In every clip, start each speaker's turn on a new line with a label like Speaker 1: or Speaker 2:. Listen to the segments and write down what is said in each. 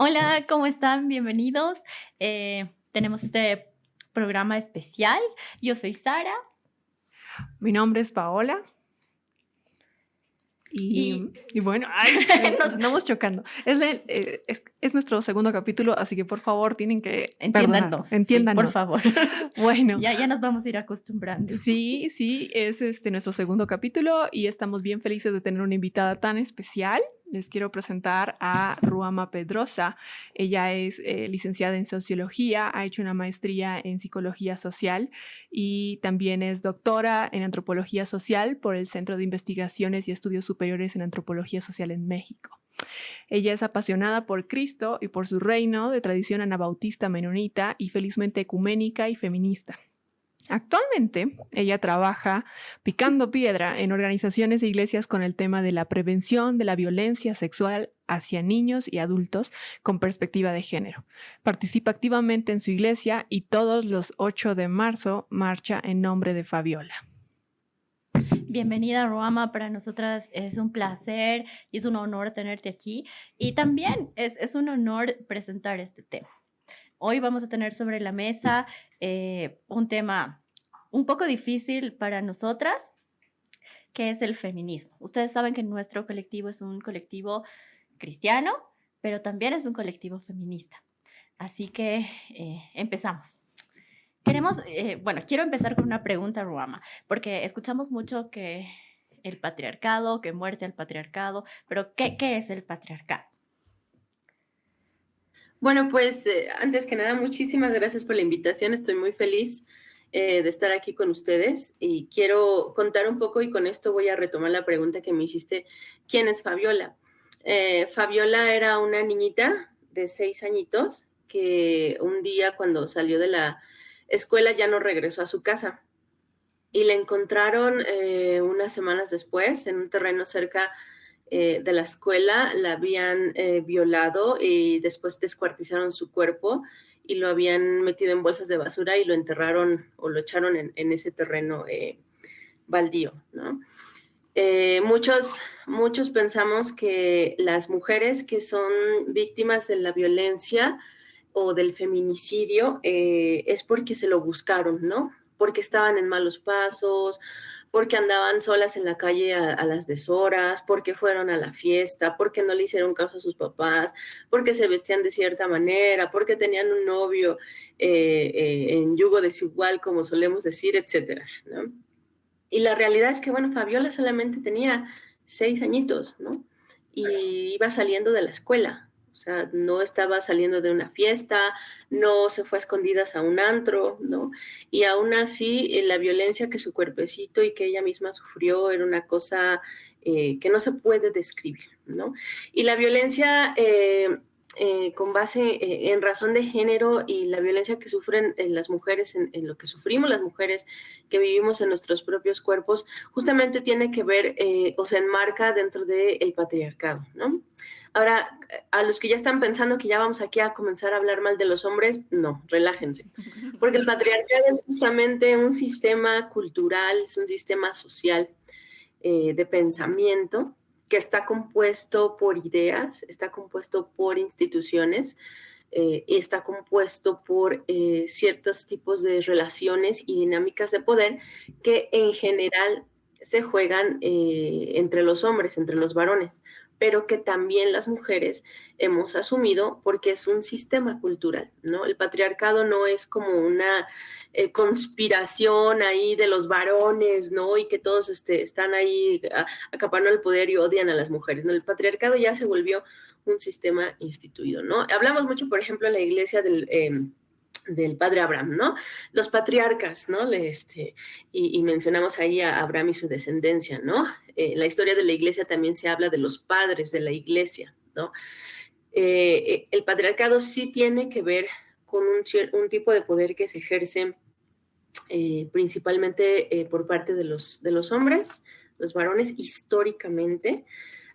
Speaker 1: Hola, ¿cómo están? Bienvenidos. Tenemos este programa especial. Yo soy Sara
Speaker 2: Mi nombre es Paola y,
Speaker 1: y
Speaker 2: y bueno, ay, nos andamos chocando. Es nuestro segundo capítulo, así que por favor tienen que perdonarnos,
Speaker 1: entiéndanos, sí, por
Speaker 2: entiéndanos.
Speaker 1: favor.
Speaker 2: Bueno,
Speaker 1: Ya nos vamos a ir acostumbrando.
Speaker 2: sí, es nuestro segundo capítulo y estamos bien felices de tener una invitada tan especial. Les quiero presentar a Ruama Pedrosa. Ella es licenciada en Sociología, ha hecho una maestría en Psicología Social y también es doctora en Antropología Social por el Centro de Investigaciones y Estudios Superiores en Antropología Social en México. Ella es apasionada por Cristo y por su reino de tradición anabautista menonita y felizmente ecuménica y feminista. Actualmente, ella trabaja picando piedra en organizaciones e iglesias con el tema de la prevención de la violencia sexual hacia niños y adultos con perspectiva de género. Participa activamente en su iglesia y todos los 8 de marzo marcha en nombre de Fabiola.
Speaker 1: Bienvenida, Ruama. Para nosotras es un placer y es un honor tenerte aquí. Y también es un honor presentar este tema. Hoy vamos a tener sobre la mesa un tema un poco difícil para nosotras, que es el feminismo. Ustedes saben que nuestro colectivo es un colectivo cristiano, pero también es un colectivo feminista. Así que empezamos. Quiero empezar con una pregunta, Ruama, porque escuchamos mucho que el patriarcado, que muerte al patriarcado, pero ¿qué es el patriarcado?
Speaker 3: Bueno, pues antes que nada, muchísimas gracias por la invitación. Estoy muy feliz de estar aquí con ustedes y quiero contar un poco y con esto voy a retomar la pregunta que me hiciste. ¿Quién es Fabiola? Fabiola era una niñita de 6 añitos que un día cuando salió de la escuela ya no regresó a su casa y la encontraron unas semanas después en un terreno cerca de la escuela, la habían violado y después descuartizaron su cuerpo y lo habían metido en bolsas de basura y lo enterraron o lo echaron en ese terreno baldío, ¿no? Muchos pensamos que las mujeres que son víctimas de la violencia o del feminicidio es porque se lo buscaron, ¿no? Porque estaban en malos pasos, porque andaban solas en la calle a las deshoras, porque fueron a la fiesta, porque no le hicieron caso a sus papás, porque se vestían de cierta manera, porque tenían un novio en yugo desigual, como solemos decir, etcétera, ¿no? Y la realidad es que, bueno, Fabiola solamente tenía 6 añitos, ¿no? Y iba saliendo de la escuela, o sea, no estaba saliendo de una fiesta, no se fue a escondidas a un antro, ¿no? Y aún así, la violencia que su cuerpecito y que ella misma sufrió era una cosa que no se puede describir, ¿no? Y la violencia con base en razón de género y la violencia que sufren las mujeres, en lo que sufrimos las mujeres que vivimos en nuestros propios cuerpos, justamente tiene que ver o se enmarca dentro del patriarcado, ¿no? Ahora, a los que ya están pensando que ya vamos aquí a comenzar a hablar mal de los hombres, no, relájense, porque el patriarcado es justamente un sistema cultural, es un sistema social de pensamiento que está compuesto por ideas, está compuesto por instituciones, y está compuesto por ciertos tipos de relaciones y dinámicas de poder que en general se juegan entre los hombres, entre los varones, pero que también las mujeres hemos asumido porque es un sistema cultural, ¿no? El patriarcado no es como una conspiración ahí de los varones, ¿no? Y que todos están ahí acaparando el poder y odian a las mujeres, ¿no? El patriarcado ya se volvió un sistema instituido, ¿no? Hablamos mucho, por ejemplo, en la iglesia del padre Abraham, ¿no? Los patriarcas, ¿no? Y mencionamos ahí a Abraham y su descendencia, ¿no? En la historia de la iglesia también se habla de los padres de la iglesia, ¿no? El patriarcado sí tiene que ver con un tipo de poder que se ejerce principalmente por parte de los hombres, los varones, históricamente,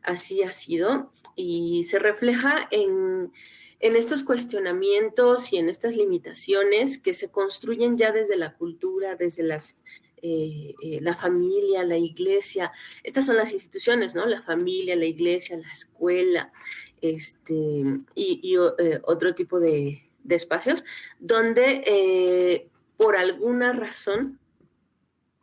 Speaker 3: así ha sido, y se refleja en estos cuestionamientos y en estas limitaciones que se construyen ya desde la cultura, desde la familia, la iglesia. Estas son las instituciones, ¿no? La familia, la iglesia, la escuela, otro tipo de espacios, donde por alguna razón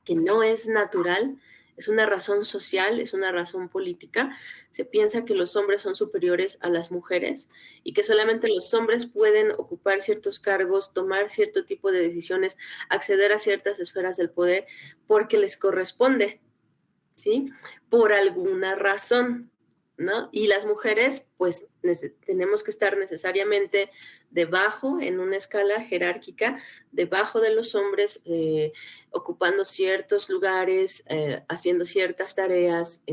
Speaker 3: que no es natural, es una razón social, es una razón política, se piensa que los hombres son superiores a las mujeres y que solamente los hombres pueden ocupar ciertos cargos, tomar cierto tipo de decisiones, acceder a ciertas esferas del poder porque les corresponde, ¿sí? Por alguna razón, ¿no? Y las mujeres, pues, tenemos que estar necesariamente debajo, en una escala jerárquica, debajo de los hombres, ocupando ciertos lugares, haciendo ciertas tareas,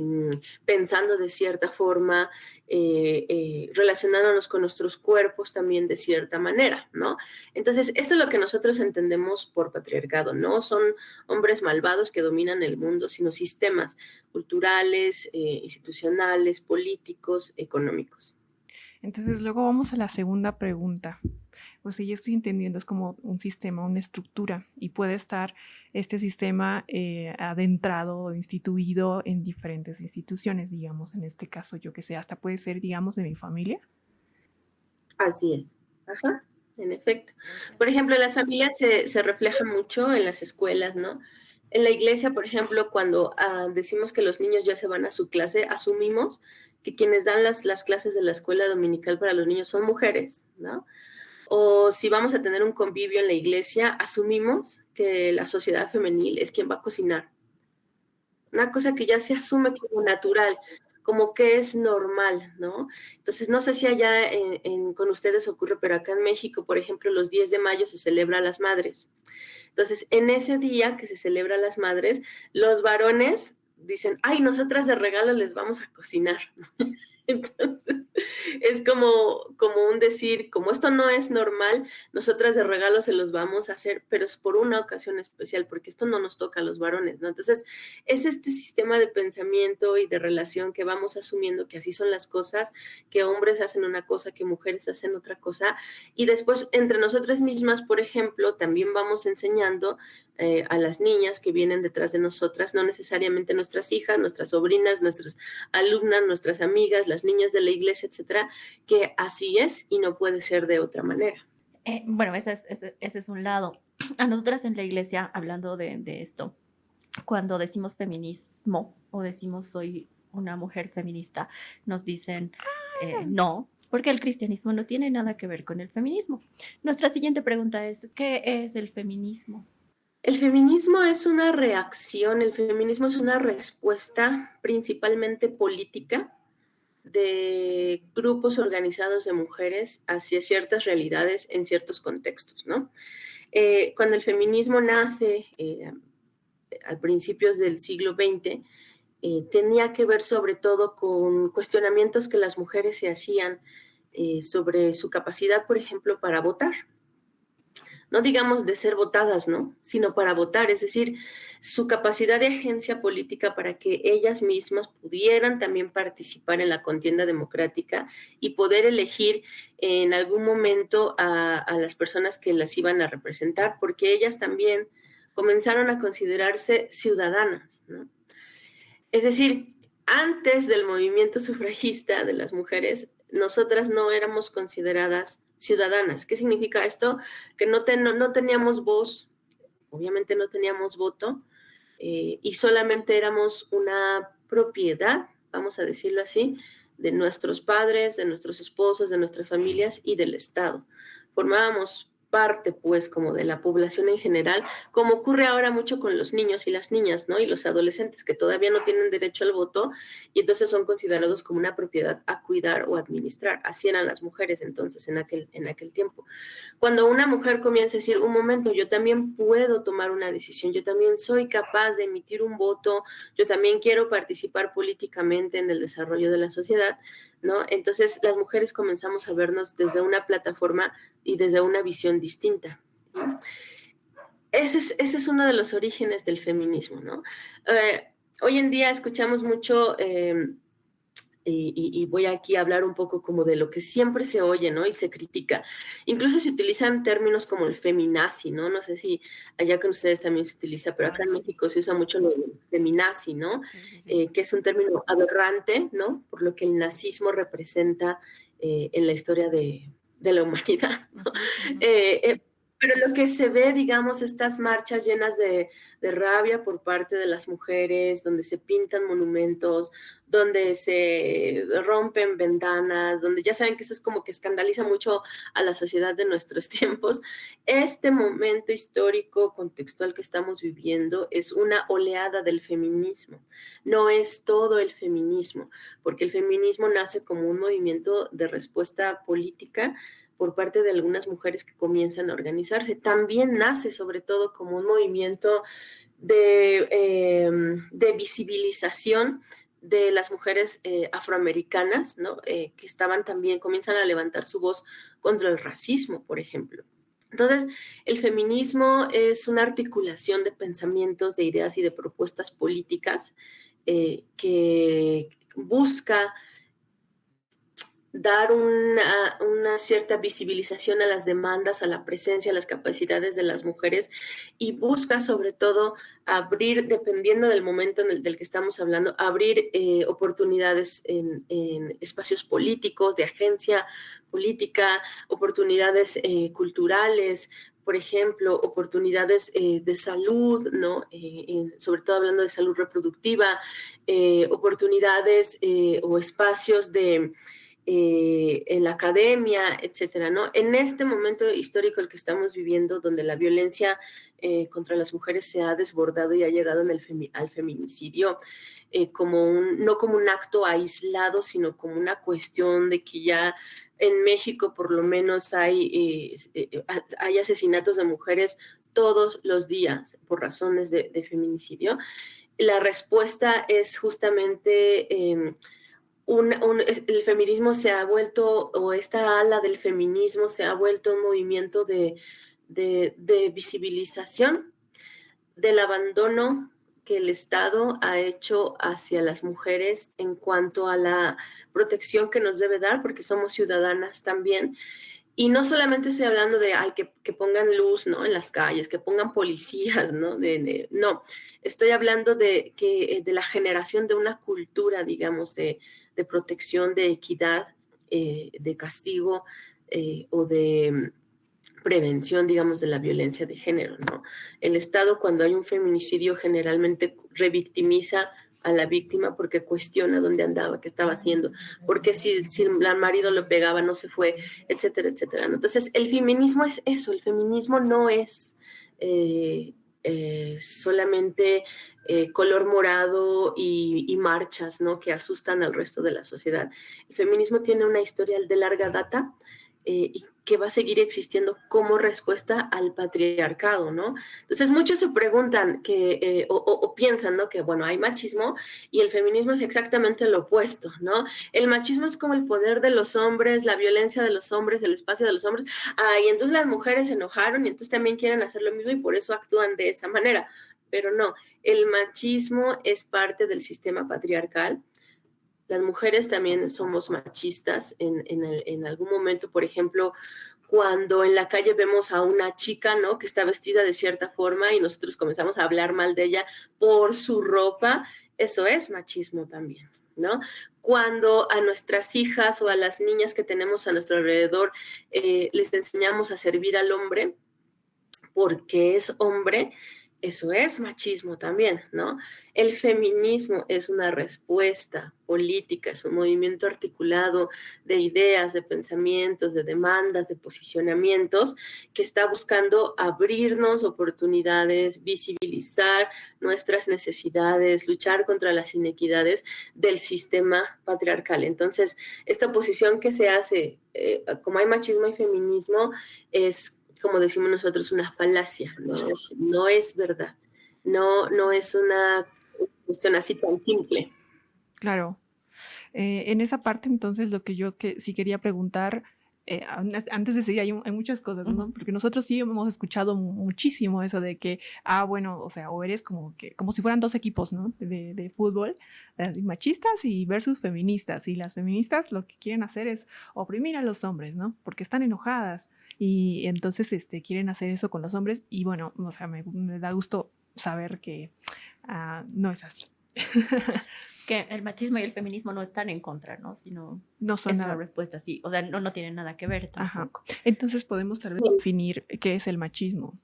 Speaker 3: pensando de cierta forma, relacionándonos con nuestros cuerpos también de cierta manera, ¿no? Entonces, esto es lo que nosotros entendemos por patriarcado. No son hombres malvados que dominan el mundo, sino sistemas culturales, institucionales, políticos, económicos.
Speaker 2: Entonces luego vamos a la segunda pregunta. O sea, ya estoy entendiendo, es como un sistema, una estructura, y puede estar este sistema adentrado o instituido en diferentes instituciones, digamos, en este caso, yo que sé, hasta puede ser, digamos, de mi familia.
Speaker 3: Así es. Ajá, en efecto. Por ejemplo, en las familias se refleja mucho en las escuelas, ¿no? En la iglesia, por ejemplo, cuando decimos que los niños ya se van a su clase, asumimos que quienes dan las clases de la escuela dominical para los niños son mujeres, ¿no? O si vamos a tener un convivio en la iglesia, asumimos que la sociedad femenil es quien va a cocinar. Una cosa que ya se asume como natural, como que es normal, ¿no? Entonces, no sé si allá con ustedes ocurre, pero acá en México, por ejemplo, los 10 de mayo se celebra a las madres. Entonces, en ese día que se celebra a las madres, los varones dicen, ay, nosotras de regalo les vamos a cocinar. Entonces, es como un decir, como esto no es normal, nosotras de regalo se los vamos a hacer, pero es por una ocasión especial, porque esto no nos toca a los varones, ¿no? Entonces, es este sistema de pensamiento y de relación que vamos asumiendo que así son las cosas, que hombres hacen una cosa, que mujeres hacen otra cosa, y después entre nosotras mismas, por ejemplo, también vamos enseñando a las niñas que vienen detrás de nosotras, no necesariamente nuestras hijas, nuestras sobrinas, nuestras alumnas, nuestras amigas, las niñas de la iglesia, etcétera, que así es y no puede ser de otra manera.
Speaker 1: Bueno, ese es un lado. A nosotras en la iglesia, hablando de esto, cuando decimos feminismo o decimos soy una mujer feminista, nos dicen no, porque el cristianismo no tiene nada que ver con el feminismo. Nuestra siguiente pregunta es, ¿qué es el feminismo?
Speaker 3: El feminismo es una reacción, el feminismo es una respuesta principalmente política de grupos organizados de mujeres hacia ciertas realidades en ciertos contextos, ¿no? Cuando el feminismo nace a principios del siglo XX, tenía que ver sobre todo con cuestionamientos que las mujeres se hacían sobre su capacidad, por ejemplo, para votar. No digamos de ser votadas, ¿no? Sino para votar, es decir, su capacidad de agencia política para que ellas mismas pudieran también participar en la contienda democrática y poder elegir en algún momento a las personas que las iban a representar, porque ellas también comenzaron a considerarse ciudadanas, ¿no? Es decir, antes del movimiento sufragista de las mujeres, nosotras no éramos consideradas ciudadanas. ¿Qué significa esto? Que no teníamos voz, obviamente no teníamos voto, y solamente éramos una propiedad, vamos a decirlo así, de nuestros padres, de nuestros esposos, de nuestras familias y del Estado. Formábamos parte, pues, como de la población en general, como ocurre ahora mucho con los niños y las niñas, ¿no? Y los adolescentes que todavía no tienen derecho al voto y entonces son considerados como una propiedad a cuidar o administrar. Así eran las mujeres entonces en aquel tiempo. Cuando una mujer comienza a decir, un momento, yo también puedo tomar una decisión, yo también soy capaz de emitir un voto, yo también quiero participar políticamente en el desarrollo de la sociedad, ¿no? Entonces las mujeres comenzamos a vernos desde una plataforma y desde una visión distinta, ¿no? Ese es uno de los orígenes del feminismo, ¿no? Hoy en día escuchamos mucho y voy aquí a hablar un poco como de lo que siempre se oye, ¿no? Y se critica. Incluso se utilizan términos como el feminazi, ¿no? No sé si allá con ustedes también se utiliza, pero acá en México se usa mucho lo del feminazi, ¿no?
Speaker 2: Sí, sí, sí.
Speaker 3: Que es un término aberrante, ¿no? Por lo que el nazismo representa en la historia de la humanidad, ¿no?
Speaker 2: Ujú, ujú.
Speaker 3: Pero lo que se ve, digamos, estas marchas llenas de rabia por parte de las mujeres, donde se pintan monumentos, donde se rompen ventanas, donde ya saben que eso es como que escandaliza mucho a la sociedad de nuestros tiempos. Este momento histórico contextual que estamos viviendo es una oleada del feminismo, no es todo el feminismo, porque el feminismo nace como un movimiento de respuesta política por parte de algunas mujeres que comienzan a organizarse. También nace sobre todo como un movimiento de visibilización de las mujeres afroamericanas, ¿no? Que estaban también, comienzan a levantar su voz contra el racismo, por ejemplo. Entonces, el feminismo es una articulación de pensamientos, de ideas y de propuestas políticas que busca dar una cierta visibilización a las demandas, a la presencia, a las capacidades de las mujeres y busca sobre todo abrir, dependiendo del momento del que estamos hablando, abrir oportunidades en espacios políticos, de agencia política, oportunidades culturales, por ejemplo, oportunidades de salud, ¿no? Sobre todo hablando de salud reproductiva, oportunidades o espacios en la academia, etcétera, ¿no? En este momento histórico el que estamos viviendo, donde la violencia contra las mujeres se ha desbordado y ha llegado al feminicidio, no como un acto aislado, sino como una cuestión de que ya en México por lo menos hay asesinatos de mujeres todos los días por razones de feminicidio. La respuesta es justamente el feminismo se ha vuelto, o esta ala del feminismo se ha vuelto un movimiento de visibilización del abandono que el Estado ha hecho hacia las mujeres en cuanto a la protección que nos debe dar, porque somos ciudadanas también. Y no solamente estoy hablando de que pongan luz, ¿no? En las calles, que pongan policías, ¿no? No, estoy hablando de la generación de una cultura, digamos, de protección, de equidad, de castigo o de prevención, digamos, de la violencia de género, ¿no? El Estado, cuando hay un feminicidio, generalmente revictimiza a la víctima porque cuestiona dónde andaba, qué estaba haciendo, porque si el marido lo pegaba, no se fue, etcétera, etcétera, ¿no? Entonces, el feminismo es eso, el feminismo no es solamente color morado y marchas, ¿no? Que asustan al resto de la sociedad. El feminismo tiene una historia de larga data y que va a seguir existiendo como respuesta al patriarcado, ¿no? Entonces muchos se preguntan o piensan, ¿no? Que bueno, hay machismo y el feminismo es exactamente lo opuesto, ¿no? El machismo es como el poder de los hombres, la violencia de los hombres, el espacio de los hombres, y entonces las mujeres se enojaron y entonces también quieren hacer lo mismo y por eso actúan de esa manera, pero no, el machismo es parte del sistema patriarcal. Las mujeres también somos machistas en algún momento, por ejemplo, cuando en la calle vemos a una chica, ¿no? Que está vestida de cierta forma y nosotros comenzamos a hablar mal de ella por su ropa, eso es machismo también, ¿no? Cuando a nuestras hijas o a las niñas que tenemos a nuestro alrededor les enseñamos a servir al hombre porque es hombre, eso es machismo también, ¿no? El feminismo es una respuesta política, es un movimiento articulado de ideas, de pensamientos, de demandas, de posicionamientos que está buscando abrirnos oportunidades, visibilizar nuestras necesidades, luchar contra las inequidades del sistema patriarcal. Entonces, esta posición que se hace, como hay machismo y feminismo, es como decimos nosotros, una falacia, no es verdad, no es una cuestión así tan simple.
Speaker 2: Claro. En esa parte, entonces, lo que yo sí quería preguntar, antes de seguir, hay muchas cosas, ¿no? Porque nosotros sí hemos escuchado muchísimo eso de que, bueno, o sea, o eres como si fueran dos equipos, ¿no? De fútbol, machistas y versus feministas. Y las feministas lo que quieren hacer es oprimir a los hombres, ¿no? Porque están enojadas. Y entonces quieren hacer eso con los hombres. Y bueno, o sea, me da gusto saber que no es así.
Speaker 1: Que el machismo y el feminismo no están en contra, ¿no? Sino
Speaker 2: no son
Speaker 1: es
Speaker 2: nada.
Speaker 1: una respuesta así. O sea, no tienen nada que ver tampoco.
Speaker 2: Ajá. Entonces podemos tal vez definir qué es el machismo.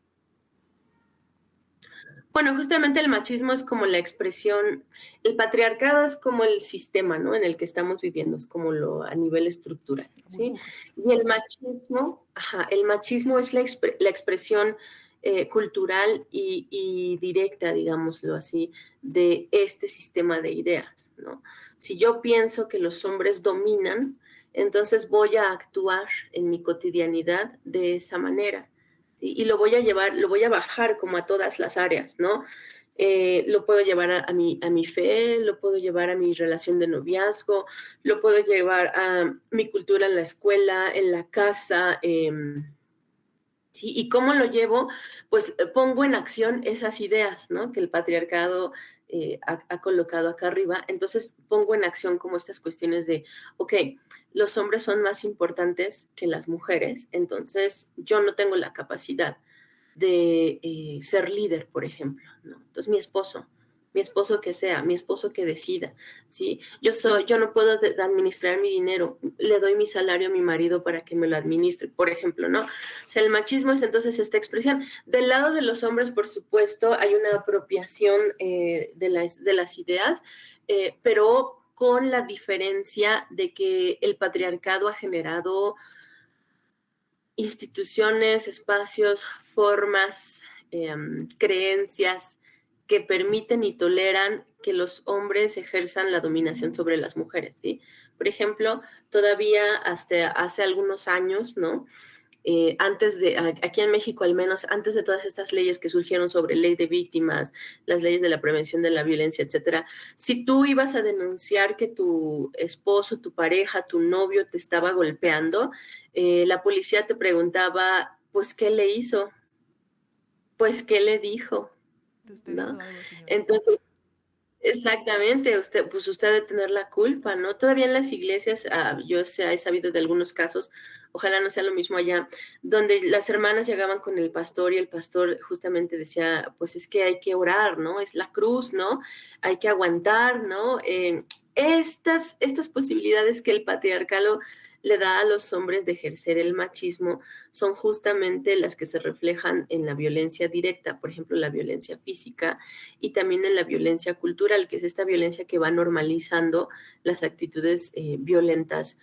Speaker 3: Bueno, justamente el machismo es como la expresión, el patriarcado es como el sistema, ¿no? En el que estamos viviendo, es como a nivel estructural, ¿sí? Y el machismo es la expresión cultural y directa, digámoslo así, de este sistema de ideas, ¿no? Si yo pienso que los hombres dominan, entonces voy a actuar en mi cotidianidad de esa manera. ¿Sí? Y lo voy a bajar como a todas las áreas, ¿no? Lo puedo llevar a mi fe, lo puedo llevar a mi relación de noviazgo, lo puedo llevar a mi cultura en la escuela, en la casa, ¿sí? ¿Y cómo lo llevo? Pues pongo en acción esas ideas, ¿no? Que el patriarcado ha colocado acá arriba. Entonces pongo en acción como estas cuestiones de, ok, los hombres son más importantes que las mujeres, entonces yo no tengo la capacidad de ser líder, por ejemplo, ¿no? Entonces mi esposo que sea, mi esposo que decida, ¿sí? Yo no puedo administrar mi dinero, le doy mi salario a mi marido para que me lo administre, por ejemplo, ¿no? O sea, el machismo es entonces esta expresión. Del lado de los hombres, por supuesto, hay una apropiación de las ideas, pero con la diferencia de que el patriarcado ha generado instituciones, espacios, formas, creencias que permiten y toleran que los hombres ejerzan la dominación sobre las mujeres, ¿sí? Por ejemplo, todavía hasta hace algunos años, ¿no? Aquí en México al menos, antes de todas estas leyes que surgieron sobre ley de víctimas, las leyes de la prevención de la violencia, etcétera, si tú ibas a denunciar que tu esposo, tu pareja, tu novio te estaba golpeando, la policía te preguntaba, pues, ¿qué le hizo? Pues, ¿qué le dijo? ¿No? Entonces, exactamente, usted debe tener la culpa, ¿no? Todavía en las iglesias, yo he sabido de algunos casos, ojalá no sea lo mismo allá, donde las hermanas llegaban con el pastor y el pastor justamente decía, pues es que hay que orar, ¿no? Es la cruz, ¿no? Hay que aguantar, ¿no? Estas posibilidades que el patriarcado le da a los hombres de ejercer el machismo son justamente las que se reflejan en la violencia directa, por ejemplo, la violencia física, y también en la violencia cultural, que es esta violencia que va normalizando las actitudes violentas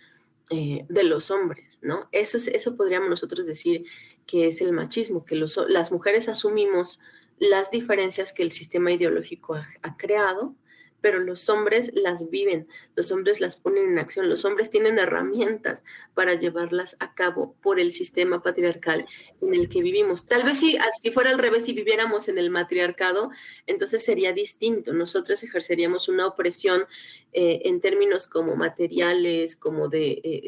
Speaker 3: de los hombres, ¿no? Eso podríamos nosotros decir que es el machismo, que las mujeres asumimos las diferencias que el sistema ideológico ha creado, pero los hombres las viven, los hombres las ponen en acción, los hombres tienen herramientas para llevarlas a cabo por el sistema patriarcal en el que vivimos. Tal vez si fuera al revés, si viviéramos en el matriarcado, entonces sería distinto. Nosotros ejerceríamos una opresión en términos como materiales, como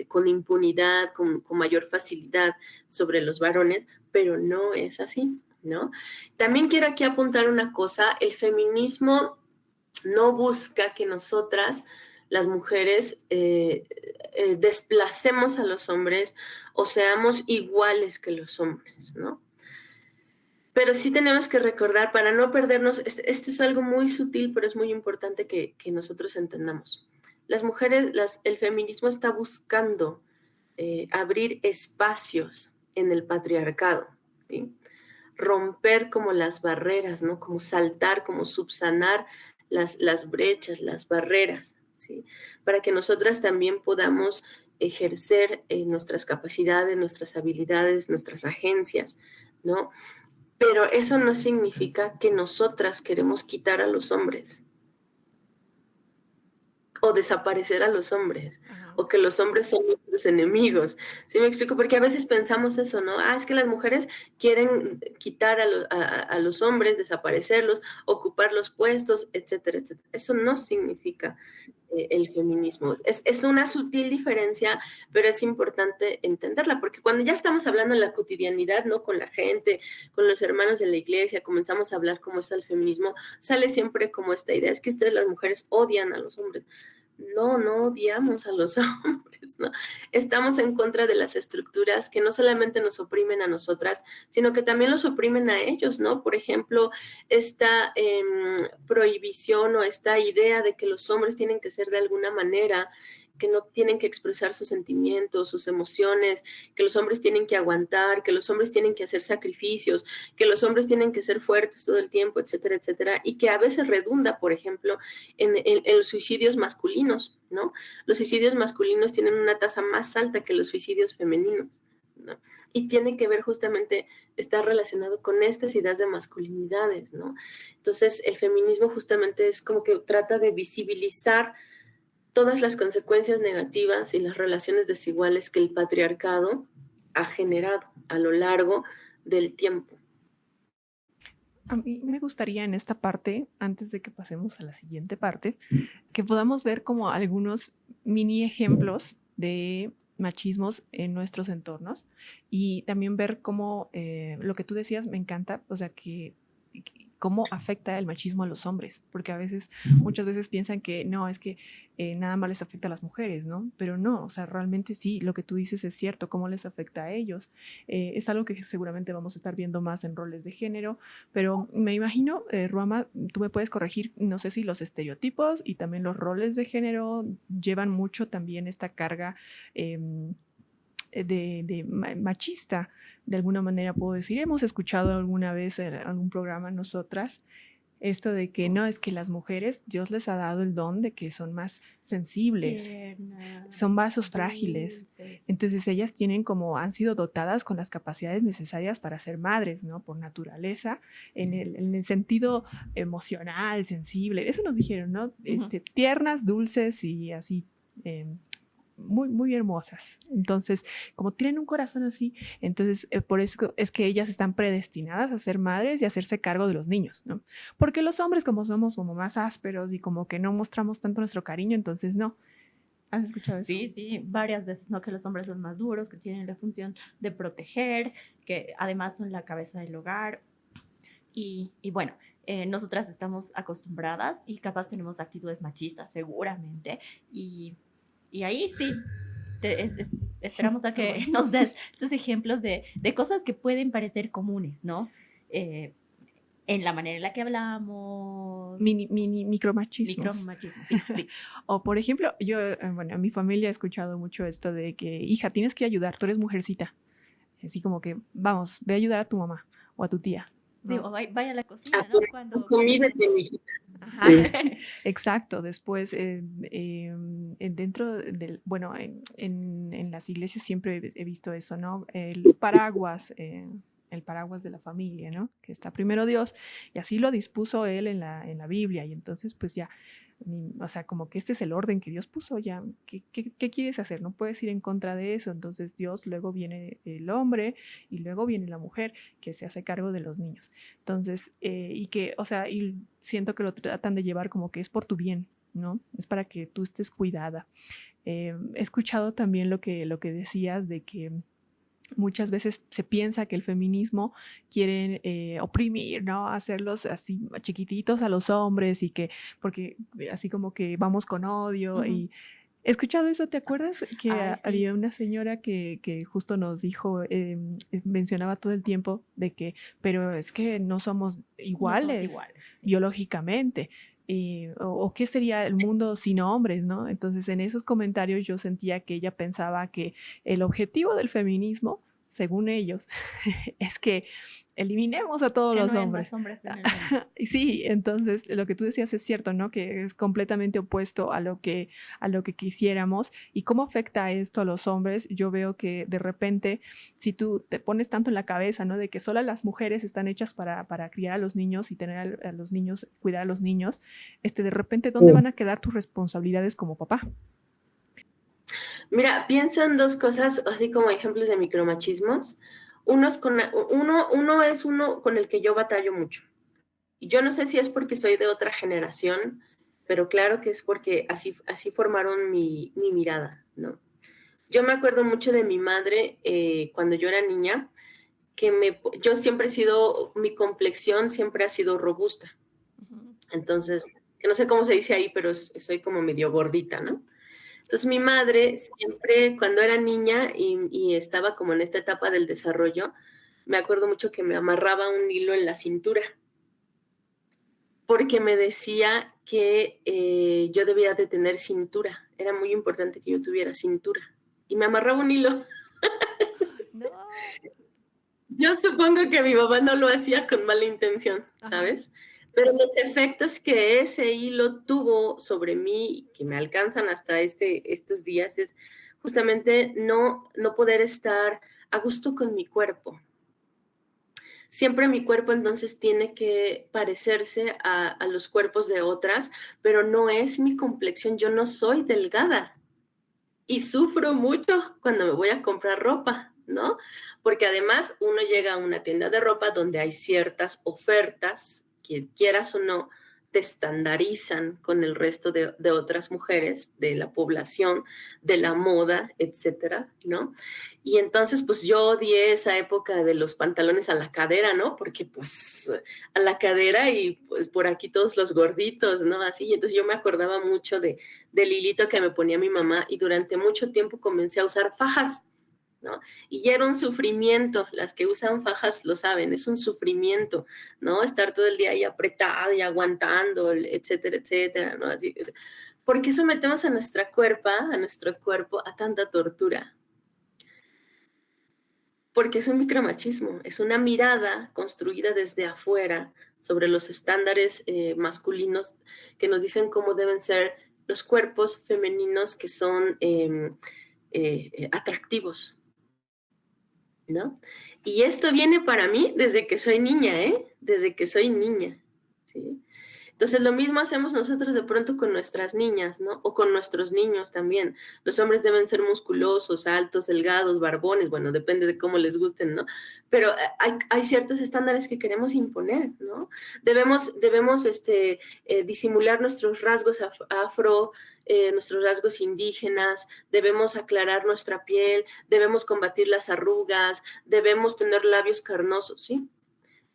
Speaker 3: con impunidad, con mayor facilidad sobre los varones, pero no es así, ¿no? También quiero aquí apuntar una cosa, el feminismo no busca que nosotras, las mujeres, desplacemos a los hombres o seamos iguales que los hombres, ¿no? Pero sí tenemos que recordar, para no perdernos, este es algo muy sutil, pero es muy importante que nosotros entendamos. Las mujeres, el feminismo está buscando abrir espacios en el patriarcado, ¿sí? Romper como las barreras, ¿no? Como saltar, como subsanar las brechas, las barreras, ¿sí? Para que nosotras también podamos ejercer nuestras capacidades, nuestras habilidades, nuestras agencias, ¿no? Pero eso no significa que nosotras queremos quitar a los hombres o desaparecer a los hombres o que los hombres son nuestros enemigos. ¿Sí me explico? Porque a veces pensamos eso, ¿no? Es que las mujeres quieren quitar a los hombres, desaparecerlos, ocupar los puestos, etcétera, etcétera. Eso no significa el feminismo. Es una sutil diferencia, pero es importante entenderla, porque cuando ya estamos hablando en la cotidianidad, ¿no? Con la gente, con los hermanos de la iglesia, comenzamos a hablar cómo está el feminismo, sale siempre como esta idea, es que ustedes las mujeres odian a los hombres. No, no odiamos a los hombres, ¿no? Estamos en contra de las estructuras que no solamente nos oprimen a nosotras, sino que también los oprimen a ellos, ¿no? Por ejemplo, esta prohibición o esta idea de que los hombres tienen que ser de alguna manera, que no tienen que expresar sus sentimientos, sus emociones, que los hombres tienen que aguantar, que los hombres tienen que hacer sacrificios, que los hombres tienen que ser fuertes todo el tiempo, etcétera, etcétera, y que a veces redunda, por ejemplo, en los suicidios masculinos, ¿no? Los suicidios masculinos tienen una tasa más alta que los suicidios femeninos, ¿no? Y tiene que ver justamente, está relacionado con estas ideas de masculinidades, ¿no? Entonces, el feminismo justamente es como que trata de visibilizar todas las consecuencias negativas y las relaciones desiguales que el patriarcado ha generado a lo largo del tiempo.
Speaker 2: A mí me gustaría en esta parte, antes de que pasemos a la siguiente parte, que podamos ver como algunos mini ejemplos de machismos en nuestros entornos y también ver cómo lo que tú decías me encanta, o sea, que cómo afecta el machismo a los hombres, porque muchas veces piensan que no, es que nada más les afecta a las mujeres, ¿no? Pero no, o sea, realmente sí, lo que tú dices es cierto, cómo les afecta a ellos. Es algo que seguramente vamos a estar viendo más en roles de género, pero me imagino, Ruama, tú me puedes corregir, no sé si los estereotipos y también los roles de género llevan mucho también esta carga machista, de alguna manera puedo decir. Hemos escuchado alguna vez en algún programa nosotras esto de que no, es que las mujeres, Dios les ha dado el don de que son más sensibles, son vasos frágiles. Entonces ellas han sido dotadas con las capacidades necesarias para ser madres, ¿no? Por naturaleza, en el sentido emocional, sensible. Eso nos dijeron, ¿no? Tiernas, dulces y así. Muy, muy hermosas. Entonces, como tienen un corazón así, entonces por eso es que ellas están predestinadas a ser madres y a hacerse cargo de los niños, ¿no? Porque los hombres, como somos como más ásperos y como que no mostramos tanto nuestro cariño, entonces no. ¿Has escuchado eso?
Speaker 1: Sí, sí, varias veces, ¿no? Que los hombres son más duros, que tienen la función de proteger, que además son la cabeza del hogar. Y bueno, nosotras estamos acostumbradas y capaz tenemos actitudes machistas, seguramente. Y ahí sí, esperamos a que nos des tus ejemplos de cosas que pueden parecer comunes, ¿no? En la manera en la que hablamos.
Speaker 2: Micromachismos.
Speaker 1: Micromachismo, sí, sí.
Speaker 2: O por ejemplo, yo, bueno, en mi familia he escuchado mucho esto de que, hija, tienes que ayudar, tú eres mujercita. Así como que, vamos, ve a ayudar a tu mamá o a tu tía. ¿No?
Speaker 1: Sí, o vaya a la cocina, ¿no? Cuando
Speaker 3: Comídate, mijita.
Speaker 2: Ajá, exacto. Después, dentro del, bueno, en las iglesias siempre he visto eso, ¿no? El paraguas de la familia, ¿no? Que está primero Dios, y así lo dispuso él en la Biblia, y entonces pues ya, o sea, como que este es el orden que Dios puso, ya, ¿qué quieres hacer? No puedes ir en contra de eso. Entonces Dios, luego viene el hombre y luego viene la mujer que se hace cargo de los niños. Entonces, y que, o sea, y siento que lo tratan de llevar como que es por tu bien, ¿no? Es para que tú estés cuidada. He escuchado también lo que decías de que muchas veces se piensa que el feminismo quiere oprimir, ¿no? Hacerlos así chiquititos a los hombres y que, porque así como que vamos con odio. Y he escuchado eso, ¿te acuerdas? Que había una señora que justo nos dijo, mencionaba todo el tiempo de que, pero es que no somos iguales, biológicamente. O qué sería el mundo sin hombres, ¿no? Entonces en esos comentarios yo sentía que ella pensaba que el objetivo del feminismo, según ellos, es que eliminemos a todos los hombres. Sí, entonces lo que tú decías es cierto, ¿no? Que es completamente opuesto a lo que quisiéramos. ¿Y cómo afecta esto a los hombres? Yo veo que de repente, si tú te pones tanto en la cabeza, ¿no? De que solo las mujeres están hechas para criar a los niños y tener a los niños, cuidar a los niños, de repente, ¿dónde van a quedar tus responsabilidades como papá?
Speaker 3: Mira, pienso en dos cosas, así como ejemplos de micromachismos. Uno es uno con el que yo batallo mucho. Y yo no sé si es porque soy de otra generación, pero claro que es porque así formaron mi mirada, ¿no? Yo me acuerdo mucho de mi madre cuando yo era niña, yo siempre he sido, mi complexión siempre ha sido robusta.
Speaker 2: Ujú.
Speaker 3: Entonces, que no sé cómo se dice ahí, pero soy como medio gordita, ¿no? Entonces mi madre siempre, cuando era niña y estaba como en esta etapa del desarrollo, me acuerdo mucho que me amarraba un hilo en la cintura porque me decía que yo debía de tener cintura. Era muy importante que yo tuviera cintura. Y me amarraba un hilo.
Speaker 2: No.
Speaker 3: Yo supongo que mi mamá no lo hacía con mala intención,
Speaker 2: Ajá.
Speaker 3: ¿sabes? Pero los efectos que ese hilo tuvo sobre mí, que me alcanzan hasta estos días, es justamente no poder estar a gusto con mi cuerpo. Siempre mi cuerpo entonces tiene que parecerse a los cuerpos de otras, pero no es mi complexión, yo no soy delgada y sufro mucho cuando me voy a comprar ropa, ¿no? Porque además uno llega a una tienda de ropa donde hay ciertas ofertas que quieras o no, te estandarizan con el resto de otras mujeres de la población, de la moda, etcétera, ¿no? Y entonces, pues yo odié esa época de los pantalones a la cadera, ¿no? Porque pues a la cadera y pues por aquí todos los gorditos, ¿no? Así, y entonces yo me acordaba mucho del hilito que me ponía mi mamá y durante mucho tiempo comencé a usar fajas, ¿no? Y era un sufrimiento, las que usan fajas lo saben, es un sufrimiento, ¿no? Estar todo el día ahí apretado y aguantando, etcétera, etcétera, ¿no? Así, porque sometemos a nuestro cuerpo, a tanta tortura. Porque es un micromachismo, es una mirada construida desde afuera sobre los estándares masculinos que nos dicen cómo deben ser los cuerpos femeninos que son atractivos, ¿no? Y esto viene para mí desde que soy niña, ¿eh? Desde que soy niña, ¿sí? Entonces, lo mismo hacemos nosotros de pronto con nuestras niñas, ¿no? O con nuestros niños también. Los hombres deben ser musculosos, altos, delgados, barbones, bueno, depende de cómo les gusten, ¿no? Pero hay ciertos estándares que queremos imponer, ¿no? Debemos disimular nuestros rasgos afro, nuestros rasgos indígenas, debemos aclarar nuestra piel, debemos combatir las arrugas, debemos tener labios carnosos, ¿sí?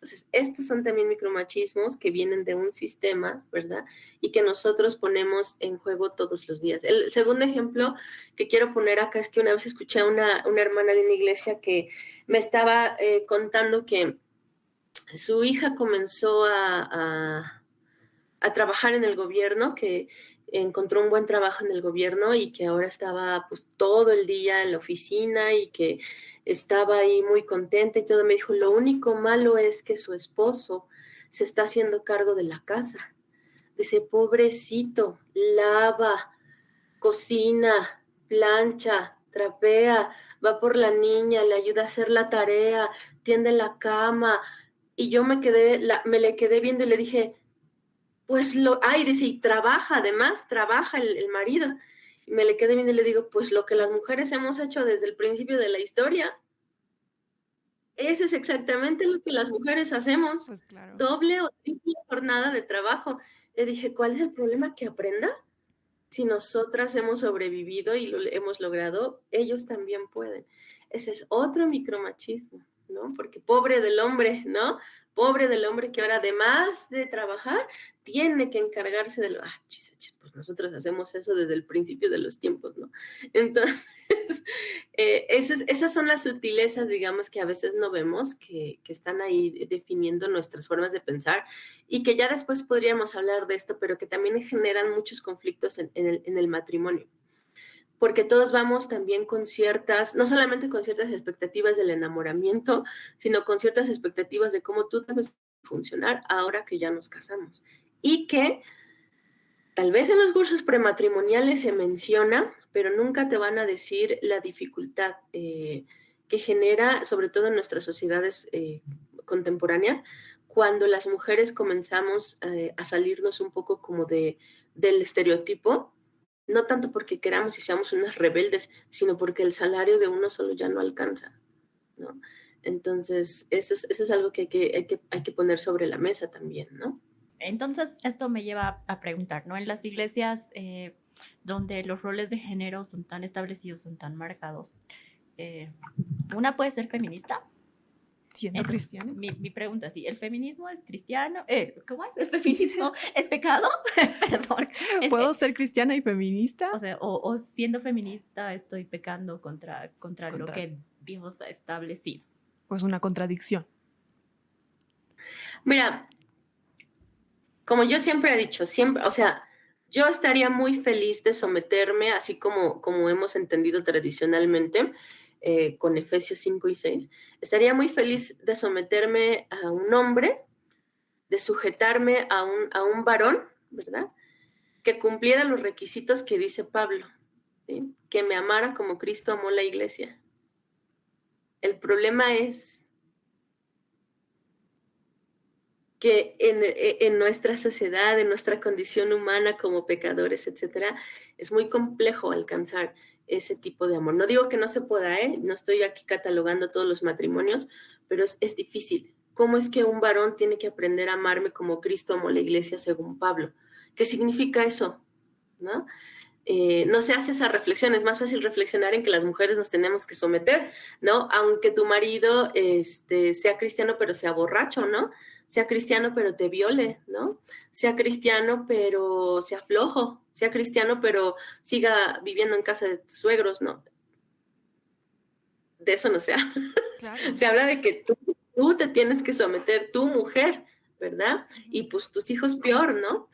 Speaker 3: Entonces, estos son también micromachismos que vienen de un sistema, ¿verdad? Y que nosotros ponemos en juego todos los días. El segundo ejemplo que quiero poner acá es que una vez escuché a una hermana de una iglesia que me estaba contando que su hija comenzó a trabajar en el gobierno, que encontró un buen trabajo en el gobierno y que ahora estaba pues todo el día en la oficina y que estaba ahí muy contenta y todo. Me dijo, lo único malo es que su esposo se está haciendo cargo de la casa. Dice, pobrecito, lava, cocina, plancha, trapea, va por la niña, le ayuda a hacer la tarea, tiende la cama. Y yo me le quedé viendo y le dije, pues dice, y trabaja, además, trabaja el marido. Y me le quedé viendo y le digo, pues lo que las mujeres hemos hecho desde el principio de la historia, eso es exactamente lo que las mujeres hacemos,
Speaker 2: Pues claro.
Speaker 3: doble o triple jornada de trabajo. Le dije, ¿cuál es el problema? Que aprenda. Si nosotras hemos sobrevivido y lo hemos logrado, ellos también pueden. Ese es otro micromachismo, ¿no? Porque pobre del hombre, ¿no? Pobre del hombre que ahora, además de trabajar, tiene que encargarse de lo... Ah, pues nosotros hacemos eso desde el principio de los tiempos, ¿no? Entonces, esas son las sutilezas, digamos, que a veces no vemos, que están ahí definiendo nuestras formas de pensar y que ya después podríamos hablar de esto, pero que también generan muchos conflictos en el matrimonio. Porque todos vamos también con ciertas, no solamente con ciertas expectativas del enamoramiento, sino con ciertas expectativas de cómo tú debes funcionar ahora que ya nos casamos. Y que tal vez en los cursos prematrimoniales se menciona, pero nunca te van a decir la dificultad que genera, sobre todo en nuestras sociedades contemporáneas, cuando las mujeres comenzamos a salirnos un poco como del estereotipo no tanto porque queramos y seamos unas rebeldes, sino porque el salario de uno solo ya no alcanza, ¿no? Entonces, eso es algo que hay que poner sobre la mesa también, ¿no?
Speaker 1: Entonces, esto me lleva a preguntar, ¿no? En las iglesias donde los roles de género son tan establecidos, son tan marcados, ¿una puede ser feminista?
Speaker 2: Siendo cristiana.
Speaker 1: Mi pregunta es, ¿el feminismo es cristiano? ¿Cómo es? ¿El feminismo es pecado? Perdón.
Speaker 2: ¿Puedo ser cristiana y feminista?
Speaker 1: O sea, o siendo feminista estoy pecando contra lo que Dios ha establecido.
Speaker 2: Pues una contradicción.
Speaker 3: Mira, como yo siempre he dicho, siempre, o sea, yo estaría muy feliz de someterme, así como hemos entendido tradicionalmente, con Efesios 5 y 6, estaría muy feliz de someterme a un hombre, de sujetarme a un varón, ¿verdad? Que cumpliera los requisitos que dice Pablo, ¿sí? Que me amara como Cristo amó la iglesia. El problema es que en nuestra sociedad, en nuestra condición humana como pecadores, etcétera, es muy complejo alcanzar ese tipo de amor. No digo que no se pueda, no estoy aquí catalogando todos los matrimonios, pero es difícil. ¿Cómo es que un varón tiene que aprender a amarme como Cristo amó la iglesia según Pablo? ¿Qué significa eso? ¿No? No se hace esa reflexión, es más fácil reflexionar en que las mujeres nos tenemos que someter, ¿no? Aunque tu marido sea cristiano pero sea borracho, ¿no? Sea cristiano pero te viole, ¿no? Sea cristiano pero sea flojo, sea cristiano pero siga viviendo en casa de tus suegros, ¿no? De eso no se habla. Claro. Se habla de que tú te tienes que someter, tu mujer, ¿verdad? Y pues tus hijos peor, ¿no?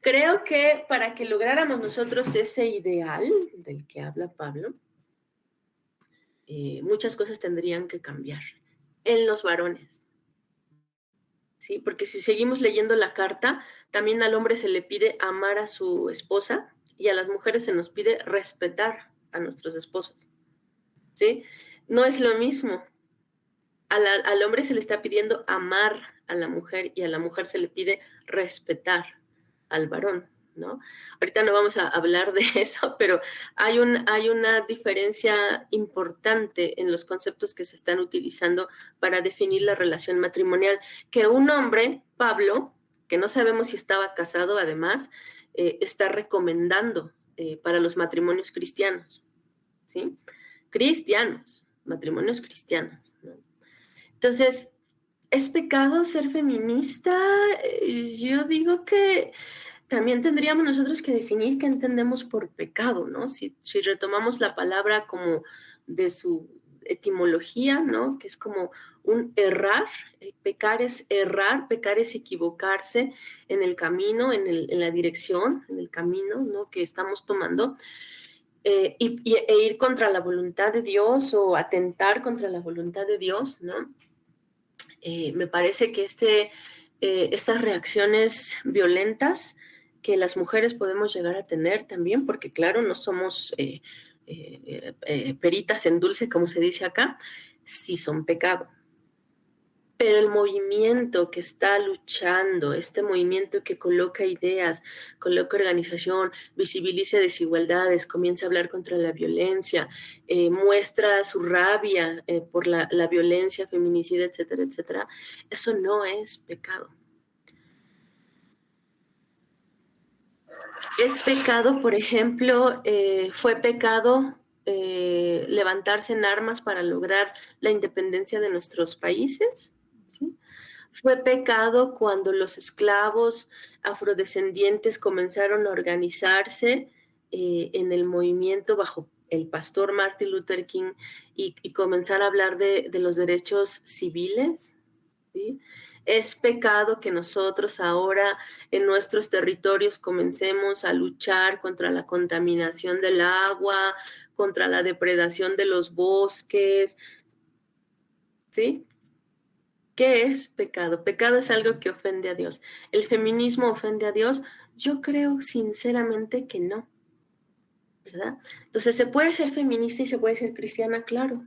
Speaker 3: Creo que para que lográramos nosotros ese ideal del que habla Pablo, muchas cosas tendrían que cambiar en los varones. ¿Sí? Porque si seguimos leyendo la carta, también al hombre se le pide amar a su esposa y a las mujeres se nos pide respetar a nuestros esposos. ¿Sí? No es lo mismo. Al hombre se le está pidiendo amar a la mujer y a la mujer se le pide respetar al varón, ¿no? Ahorita no vamos a hablar de eso, pero hay una diferencia importante en los conceptos que se están utilizando para definir la relación matrimonial, que un hombre, Pablo, que no sabemos si estaba casado además, está recomendando para los matrimonios cristianos, ¿sí? Cristianos, matrimonios cristianos, ¿no? Entonces, ¿es pecado ser feminista? Yo digo que también tendríamos nosotros que definir qué entendemos por pecado, ¿no? Si retomamos la palabra como de su etimología, ¿no? Que es como un errar. Pecar es errar, pecar es equivocarse en el camino, en la dirección, en el camino, ¿no? Que estamos tomando. E ir contra la voluntad de Dios o atentar contra la voluntad de Dios, ¿no? Me parece que estas reacciones violentas que las mujeres podemos llegar a tener también, porque claro, no somos peritas en dulce, como se dice acá, sí son pecado. Pero el movimiento que está luchando, este movimiento que coloca ideas, coloca organización, visibiliza desigualdades, comienza a hablar contra la violencia, muestra su rabia por la violencia feminicida, etcétera, etcétera, eso no es pecado. Es pecado, por ejemplo, fue pecado levantarse en armas para lograr la independencia de nuestros países. ¿Sí? Fue pecado cuando los esclavos afrodescendientes comenzaron a organizarse en el movimiento bajo el pastor Martin Luther King y comenzar a hablar de los derechos civiles. ¿Sí? Es pecado que nosotros ahora en nuestros territorios comencemos a luchar contra la contaminación del agua, contra la depredación de los bosques. ¿Sí? ¿Qué es pecado? Pecado es algo que ofende a Dios. ¿El feminismo ofende a Dios? Yo creo sinceramente que no, ¿verdad? Entonces, ¿se puede ser feminista y se puede ser cristiana? Claro.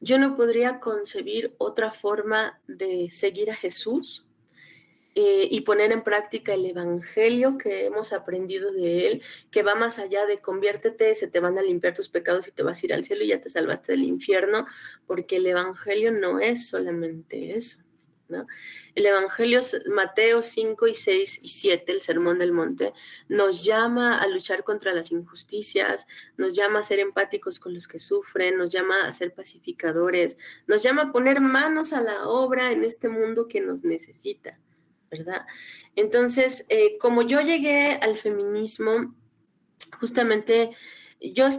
Speaker 3: Yo no podría concebir otra forma de seguir a Jesús y poner en práctica el evangelio que hemos aprendido de él, que va más allá de conviértete, se te van a limpiar tus pecados y te vas a ir al cielo y ya te salvaste del infierno, porque el evangelio no es solamente eso, ¿no? El evangelio, Mateo 5 y 6 y 7, el sermón del monte, nos llama a luchar contra las injusticias, nos llama a ser empáticos con los que sufren, nos llama a ser pacificadores, nos llama a poner manos a la obra en este mundo que nos necesita, ¿verdad? Entonces, como yo llegué al feminismo, justamente yo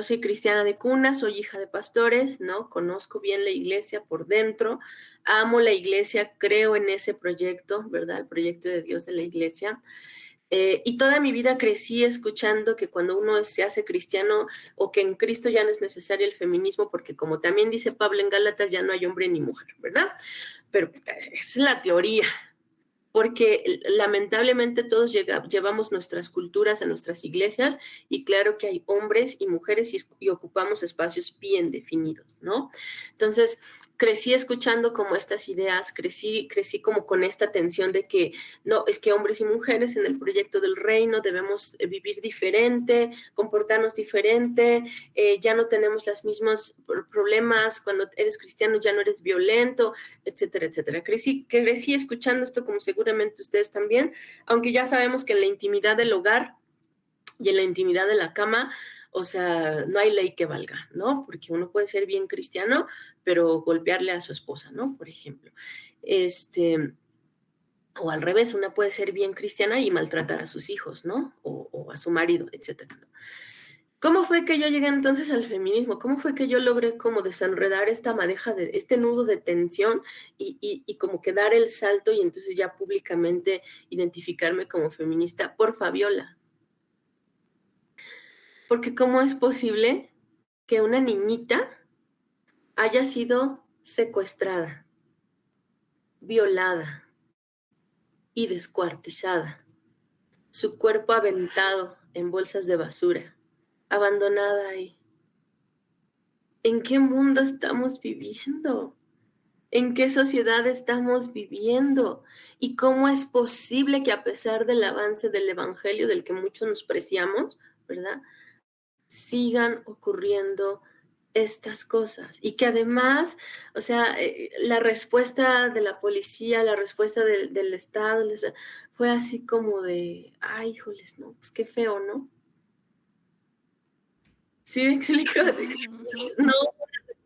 Speaker 3: soy cristiana de cuna, soy hija de pastores, ¿no? Conozco bien la iglesia por dentro, amo la iglesia, creo en ese proyecto, ¿verdad? El proyecto de Dios de la iglesia. Y toda mi vida crecí escuchando que cuando uno se hace cristiano o que en Cristo ya no es necesario el feminismo, porque como también dice Pablo en Gálatas, ya no hay hombre ni mujer, ¿verdad? Pero es la teoría, porque lamentablemente todos llevamos nuestras culturas a nuestras iglesias y claro que hay hombres y mujeres y ocupamos espacios bien definidos, ¿no? Entonces, crecí escuchando como estas ideas, crecí como con esta tensión de que no, es que hombres y mujeres en el proyecto del reino debemos vivir diferente, comportarnos diferente, ya no tenemos los mismos problemas, cuando eres cristiano ya no eres violento, etcétera, etcétera. Crecí escuchando esto como seguramente ustedes también, aunque ya sabemos que en la intimidad del hogar y en la intimidad de la cama, o sea, no hay ley que valga, ¿no? Porque uno puede ser bien cristiano, pero golpearle a su esposa, ¿no? Por ejemplo. O al revés, una puede ser bien cristiana y maltratar a sus hijos, ¿no? O a su marido, etcétera, ¿no? ¿Cómo fue que yo llegué entonces al feminismo? ¿Cómo fue que yo logré como desenredar esta madeja, este nudo de tensión y como que dar el salto y entonces ya públicamente identificarme como feminista? Por Fabiola. Porque ¿cómo es posible que una niñita haya sido secuestrada, violada y descuartizada, su cuerpo aventado en bolsas de basura, abandonada ahí? ¿En qué mundo estamos viviendo? ¿En qué sociedad estamos viviendo? ¿Y cómo es posible que a pesar del avance del evangelio del que muchos nos preciamos, ¿verdad?, sigan ocurriendo estas cosas? Y que además, o sea, la respuesta de la policía, la respuesta del Estado, fue así como de, ay, híjoles, no, pues qué feo, ¿no? ¿Sí me explico? No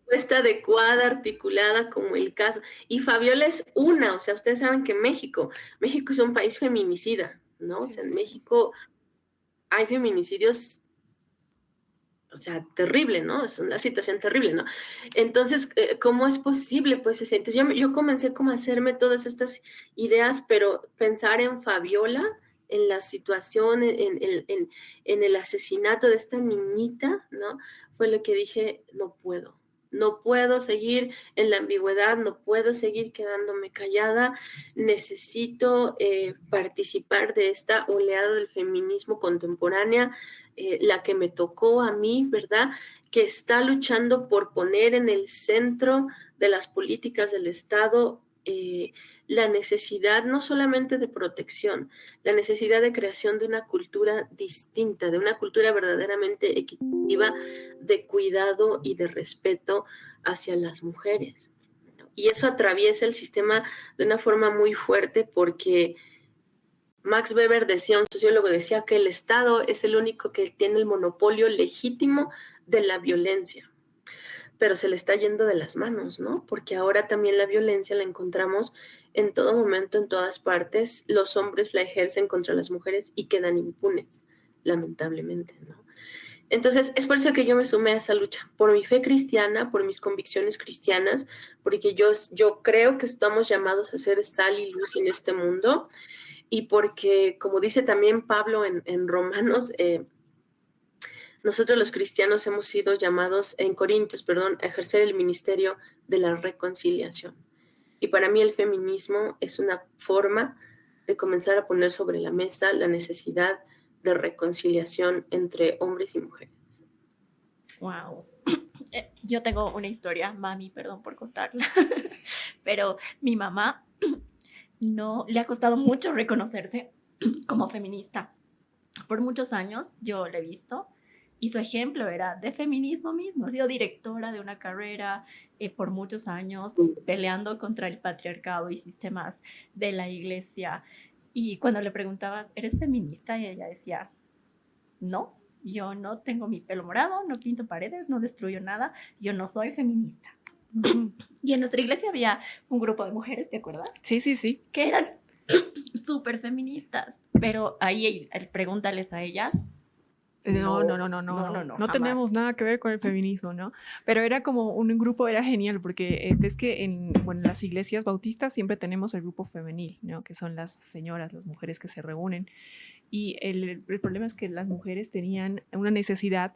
Speaker 3: respuesta adecuada, articulada como el caso. Y Fabiola es una, o sea, ustedes saben que México es un país feminicida, ¿no? O sea, en México hay feminicidios, o sea, terrible, ¿no? Es una situación terrible, ¿no? Entonces, ¿cómo es posible? Pues, entonces yo comencé como a hacerme todas estas ideas, pero pensar en Fabiola, en la situación, en el asesinato de esta niñita, ¿no? Fue lo que dije, no puedo seguir en la ambigüedad, no puedo seguir quedándome callada, necesito participar de esta oleada del feminismo contemporánea, la que me tocó a mí, ¿verdad?, que está luchando por poner en el centro de las políticas del Estado la necesidad no solamente de protección, la necesidad de creación de una cultura distinta, de una cultura verdaderamente equitativa, de cuidado y de respeto hacia las mujeres. Y eso atraviesa el sistema de una forma muy fuerte porque Max Weber decía, un sociólogo decía que el Estado es el único que tiene el monopolio legítimo de la violencia, pero se le está yendo de las manos, ¿no? Porque ahora también la violencia la encontramos en todo momento, en todas partes. Los hombres la ejercen contra las mujeres y quedan impunes, lamentablemente, ¿no? Entonces, es por eso que yo me sumé a esa lucha, por mi fe cristiana, por mis convicciones cristianas, porque yo creo que estamos llamados a ser sal y luz en este mundo, y porque, como dice también Pablo en Romanos, nosotros los cristianos hemos sido llamados, en Corintios, perdón, a ejercer el ministerio de la reconciliación. Y para mí el feminismo es una forma de comenzar a poner sobre la mesa la necesidad de reconciliación entre hombres y mujeres.
Speaker 1: Wow. Yo tengo una historia, mami, perdón por contarla, pero mi mamá no le ha costado mucho reconocerse como feminista. Por muchos años yo le he visto y su ejemplo era de feminismo mismo. Ha sido directora de una carrera por muchos años peleando contra el patriarcado y sistemas de la iglesia. Y cuando le preguntabas, ¿eres feminista? Y ella decía, no, yo no tengo mi pelo morado, no pinto paredes, no destruyo nada, yo no soy feminista. Y en nuestra iglesia había un grupo de mujeres, ¿te acuerdas?
Speaker 2: Sí, sí, sí.
Speaker 1: Que eran súper feministas, pero ahí pregúntales a ellas.
Speaker 2: No tenemos nada que ver con el feminismo, ¿no? Pero era como un grupo, era genial, porque ves que en las iglesias bautistas siempre tenemos el grupo femenil, ¿no? Que son las señoras, las mujeres que se reúnen. Y el problema es que las mujeres tenían una necesidad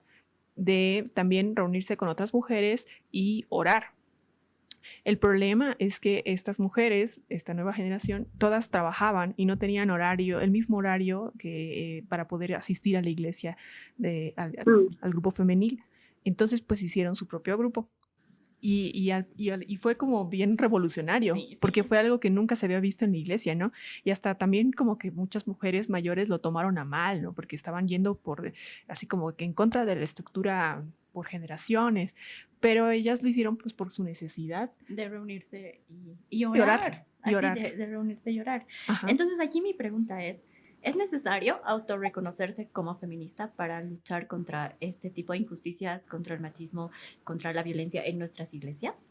Speaker 2: de también reunirse con otras mujeres y orar. El problema es que estas mujeres, esta nueva generación, todas trabajaban y no tenían horario, el mismo horario que para poder asistir a la iglesia, al grupo femenil. Entonces, pues hicieron su propio grupo. Y fue como bien revolucionario, sí. Porque fue algo que nunca se había visto en la iglesia, ¿no? Y hasta también como que muchas mujeres mayores lo tomaron a mal, ¿no? Porque estaban yendo así como que en contra de la estructura por generaciones, pero ellas lo hicieron pues por su necesidad
Speaker 1: de reunirse y orar.
Speaker 2: Y orar.
Speaker 1: De reunirse y orar. Ajá. Entonces aquí mi pregunta ¿es necesario autorreconocerse como feminista para luchar contra este tipo de injusticias, contra el machismo, contra la violencia en nuestras iglesias?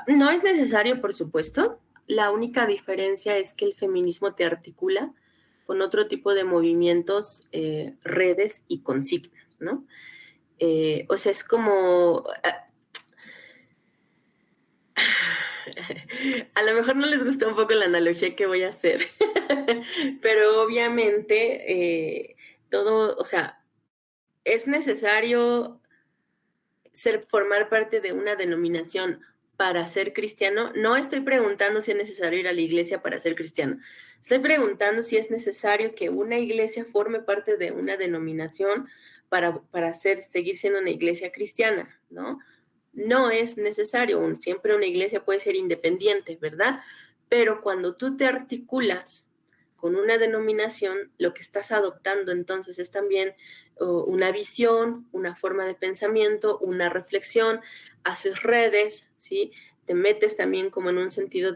Speaker 3: No es necesario, por supuesto. La única diferencia es que el feminismo te articula con otro tipo de movimientos, redes y consignas, ¿no? O sea, es como... A lo mejor no les gusta un poco la analogía que voy a hacer, pero obviamente todo, o sea, es necesario formar parte de una denominación para ser cristiano. No estoy preguntando si es necesario ir a la iglesia para ser cristiano. Estoy preguntando si es necesario que una iglesia forme parte de una denominación para seguir siendo una iglesia cristiana, ¿no? No es necesario, siempre una iglesia puede ser independiente, ¿verdad? Pero cuando tú te articulas con una denominación, lo que estás adoptando entonces es también una visión, una forma de pensamiento, una reflexión, haces redes, ¿sí? Te metes también como en un sentido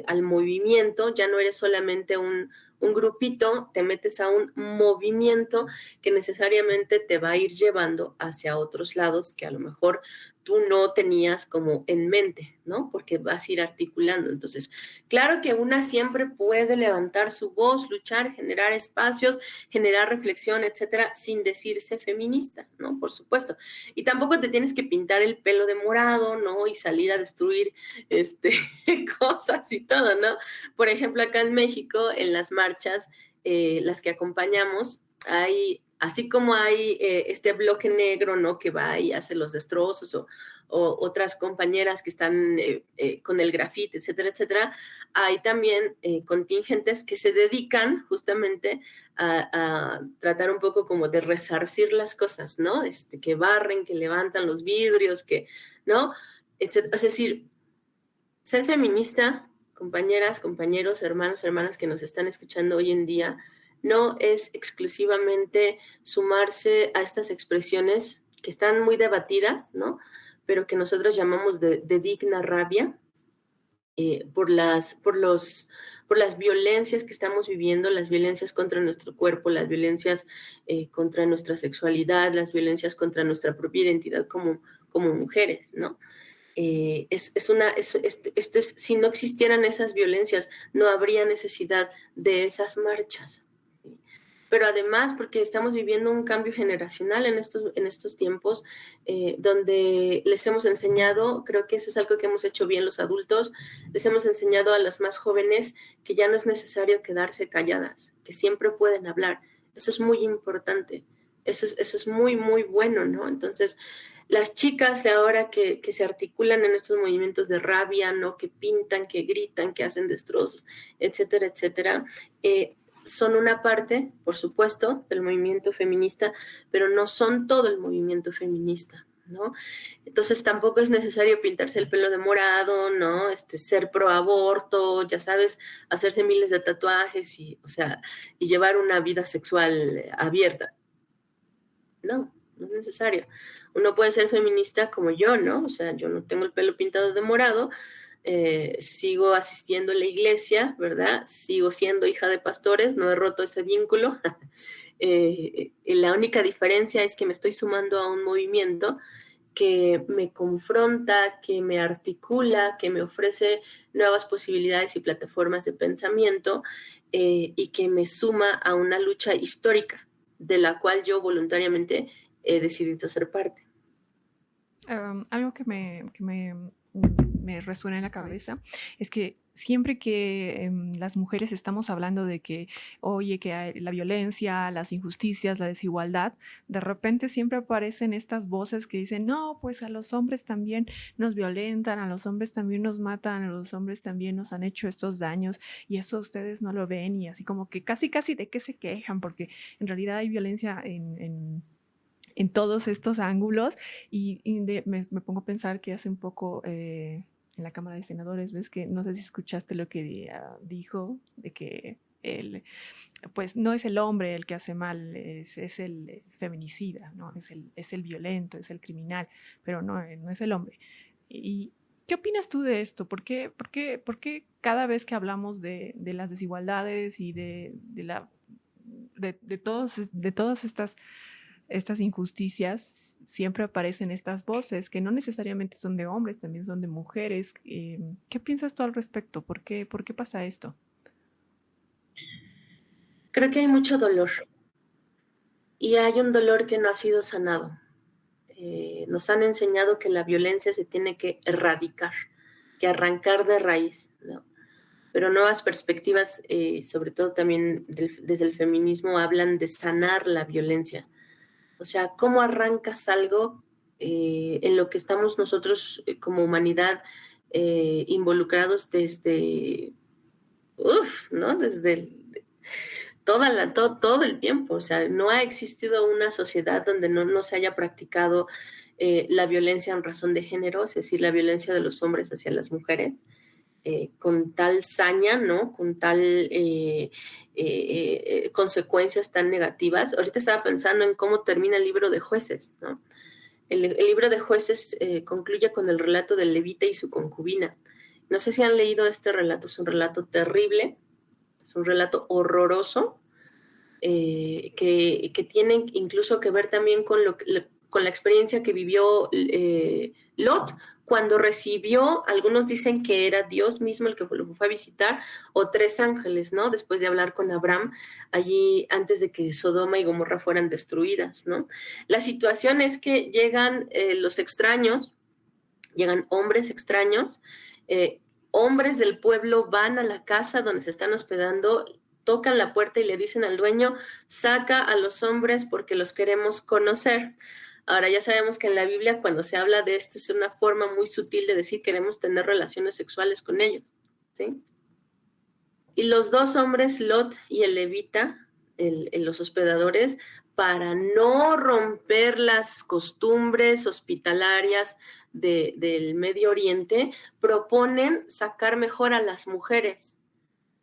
Speaker 3: al movimiento, ya no eres solamente un grupito, te metes a un movimiento que necesariamente te va a ir llevando hacia otros lados que a lo mejor tú no tenías como en mente, ¿no? Porque vas a ir articulando. Entonces, claro que una siempre puede levantar su voz, luchar, generar espacios, generar reflexión, etcétera, sin decirse feminista, ¿no? Por supuesto. Y tampoco te tienes que pintar el pelo de morado, ¿no? Y salir a destruir cosas y todo, ¿no? Por ejemplo, acá en México, en las marchas, las que acompañamos, hay... Así como hay este bloque negro, ¿no? Que va y hace los destrozos o otras compañeras que están con el grafite, etcétera, etcétera, hay también contingentes que se dedican justamente a tratar un poco como de resarcir las cosas, ¿no? Que barren, que levantan los vidrios, que, ¿no? Etcétera. Es decir, ser feminista, compañeras, compañeros, hermanos, hermanas que nos están escuchando hoy en día, no es exclusivamente sumarse a estas expresiones que están muy debatidas, ¿no? Pero que nosotros llamamos de digna rabia por las violencias que estamos viviendo, las violencias contra nuestro cuerpo, las violencias contra nuestra sexualidad, las violencias contra nuestra propia identidad como mujeres, ¿no? Si no existieran esas violencias, no habría necesidad de esas marchas. Pero además porque estamos viviendo un cambio generacional en estos tiempos, donde les hemos enseñado, creo que eso es algo que hemos hecho bien los adultos, les hemos enseñado a las más jóvenes que ya no es necesario quedarse calladas, que siempre pueden hablar. Eso es muy importante, eso es muy, muy bueno, ¿no? Entonces, las chicas de ahora que se articulan en estos movimientos de rabia, ¿no? Que pintan, que gritan, que hacen destrozos, etcétera, etcétera, son una parte, por supuesto, del movimiento feminista, pero no son todo el movimiento feminista, ¿no? Entonces tampoco es necesario pintarse el pelo de morado, ¿no? Ser pro aborto, ya sabes, hacerse miles de tatuajes y, o sea, y llevar una vida sexual abierta. No, no es necesario. Uno puede ser feminista como yo, ¿no? O sea, yo no tengo el pelo pintado de morado, sigo asistiendo a la iglesia, ¿verdad? Sigo siendo hija de pastores, no he roto ese vínculo. La única diferencia es que me estoy sumando a un movimiento que me confronta, que me articula, que me ofrece nuevas posibilidades y plataformas de pensamiento y que me suma a una lucha histórica de la cual yo voluntariamente he decidido ser parte.
Speaker 2: Algo que me resuena en la cabeza es que siempre que las mujeres estamos hablando de que, oye, que hay la violencia, las injusticias, la desigualdad, de repente siempre aparecen estas voces que dicen, no, pues a los hombres también nos violentan, a los hombres también nos matan, a los hombres también nos han hecho estos daños y eso ustedes no lo ven y así como que casi de qué se quejan, porque en realidad hay violencia en todos estos ángulos me pongo a pensar que hace un poco en la Cámara de Senadores, ves que no sé si escuchaste lo que dijo, de que pues no es el hombre el que hace mal, es el feminicida, ¿no? Es el violento, es el criminal, pero no es el hombre. ¿Y qué opinas tú de esto? ¿Por qué cada vez que hablamos de las desigualdades y de todas estas injusticias, siempre aparecen estas voces que no necesariamente son de hombres, también son de mujeres? ¿Qué piensas tú al respecto? ¿Por qué pasa esto?
Speaker 3: Creo que hay mucho dolor y hay un dolor que no ha sido sanado. Nos han enseñado que la violencia se tiene que erradicar, que arrancar de raíz, ¿no? Pero nuevas perspectivas, sobre todo también desde el feminismo, hablan de sanar la violencia. O sea, ¿cómo arrancas algo en lo que estamos nosotros como humanidad involucrados desde, ¿no? Desde todo el tiempo? O sea, no ha existido una sociedad donde no se haya practicado la violencia en razón de género, es decir, la violencia de los hombres hacia las mujeres. Con tal saña, ¿no? Con tal consecuencias tan negativas. Ahorita estaba pensando en cómo termina el libro de Jueces, ¿no? El libro de Jueces concluye con el relato del levita y su concubina. No sé si han leído este relato, es un relato terrible, es un relato horroroso, que tiene incluso que ver también con la experiencia que vivió Lot cuando recibió, algunos dicen que era Dios mismo el que lo fue a visitar, o 3 ángeles, ¿no? Después de hablar con Abraham, allí antes de que Sodoma y Gomorra fueran destruidas, ¿no? La situación es que llegan los extraños, llegan hombres extraños, hombres del pueblo van a la casa donde se están hospedando, tocan la puerta y le dicen al dueño, saca a los hombres porque los queremos conocer. Ahora ya sabemos que en la Biblia cuando se habla de esto es una forma muy sutil de decir queremos tener relaciones sexuales con ellos, ¿sí? Y los 2 hombres, Lot y el levita, los hospedadores, para no romper las costumbres hospitalarias del Medio Oriente, proponen sacar mejor a las mujeres,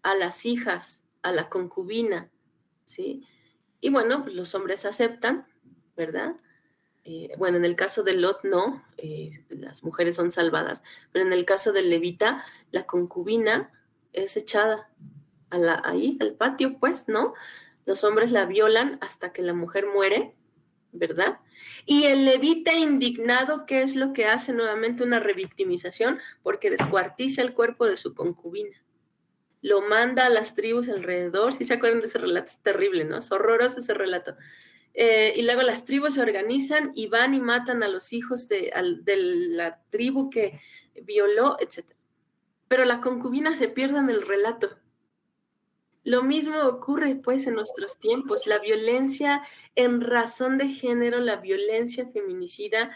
Speaker 3: a las hijas, a la concubina, ¿sí? Y bueno, pues los hombres aceptan, ¿verdad? Bueno, en el caso de Lot no, las mujeres son salvadas, pero en el caso del levita, la concubina es echada ahí, al patio, pues, ¿no? Los hombres la violan hasta que la mujer muere, ¿verdad? Y el levita indignado, ¿qué es lo que hace? Nuevamente una revictimización porque descuartiza el cuerpo de su concubina. Lo manda a las tribus alrededor. Si se acuerdan de ese relato, es terrible, ¿no? Es horroroso ese relato. Y luego las tribus se organizan y van y matan a los hijos de la tribu que violó, etc. Pero la concubina se pierde en el relato. Lo mismo ocurre pues en nuestros tiempos. La violencia en razón de género, la violencia feminicida,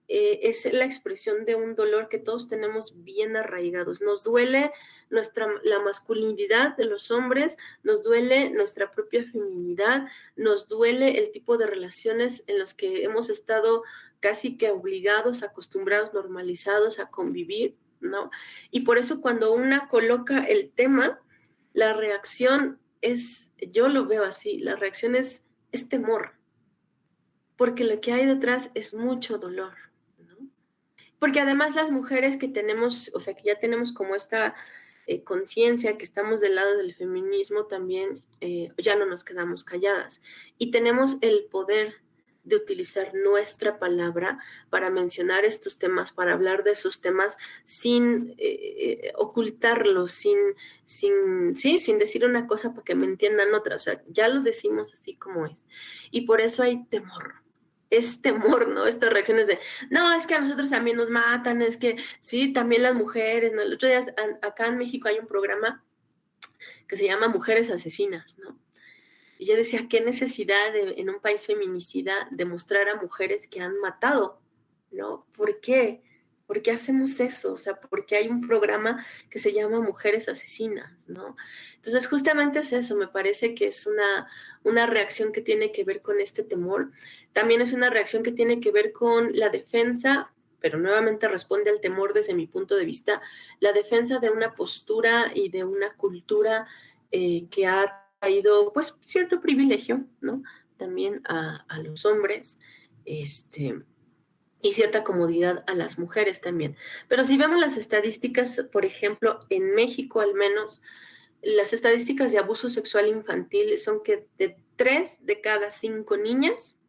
Speaker 3: es la expresión de un dolor que todos tenemos bien arraigados. Nos duele la masculinidad de los hombres, nos duele nuestra propia feminidad, nos duele el tipo de relaciones en los que hemos estado casi que obligados, acostumbrados, normalizados a convivir, ¿no? Y por eso cuando una coloca el tema, la reacción es, yo lo veo así, la reacción es temor, porque lo que hay detrás es mucho dolor, ¿no? Porque además las mujeres que tenemos, o sea, que ya tenemos como esta conciencia, que estamos del lado del feminismo, también ya no nos quedamos calladas. Y tenemos el poder de utilizar nuestra palabra para mencionar estos temas, para hablar de esos temas sin ocultarlos, sin decir una cosa para que me entiendan otra. O sea, ya lo decimos así como es. Y por eso hay temor. Es temor, ¿no? Estas reacciones de, no, es que a nosotros también nos matan, es que sí, también las mujeres, ¿no? El otro día acá en México hay un programa que se llama Mujeres Asesinas, ¿no? Y yo decía, qué necesidad en un país feminicida de mostrar a mujeres que han matado, ¿no? ¿Por qué? ¿Por qué hacemos eso? O sea, porque hay un programa que se llama Mujeres Asesinas, ¿no? Entonces, justamente es eso, me parece que es una reacción que tiene que ver con este temor. También es una reacción que tiene que ver con la defensa, pero nuevamente responde al temor desde mi punto de vista, la defensa de una postura y de una cultura que ha traído, pues, cierto privilegio, ¿no? También a los hombres, y cierta comodidad a las mujeres también. Pero si vemos las estadísticas, por ejemplo, en México al menos, las estadísticas de abuso sexual infantil son que de 3 de cada 5 niñas,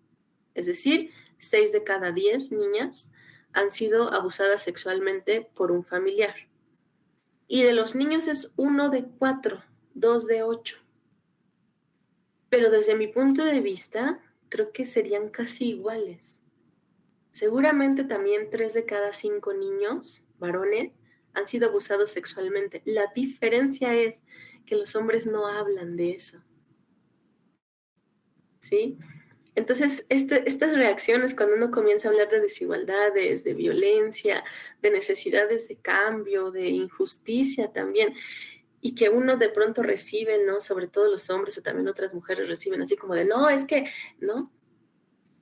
Speaker 3: es decir, 6 de cada 10 niñas, han sido abusadas sexualmente por un familiar. Y de los niños es 1 de 4, 2 de 8. Pero desde mi punto de vista, creo que serían casi iguales. Seguramente también 3 de cada 5 niños, varones, han sido abusados sexualmente. La diferencia es que los hombres no hablan de eso, ¿sí? Entonces, estas reacciones, cuando uno comienza a hablar de desigualdades, de violencia, de necesidades de cambio, de injusticia también, y que uno de pronto recibe, ¿no? Sobre todo los hombres o también otras mujeres reciben así como de, no, es que, ¿no?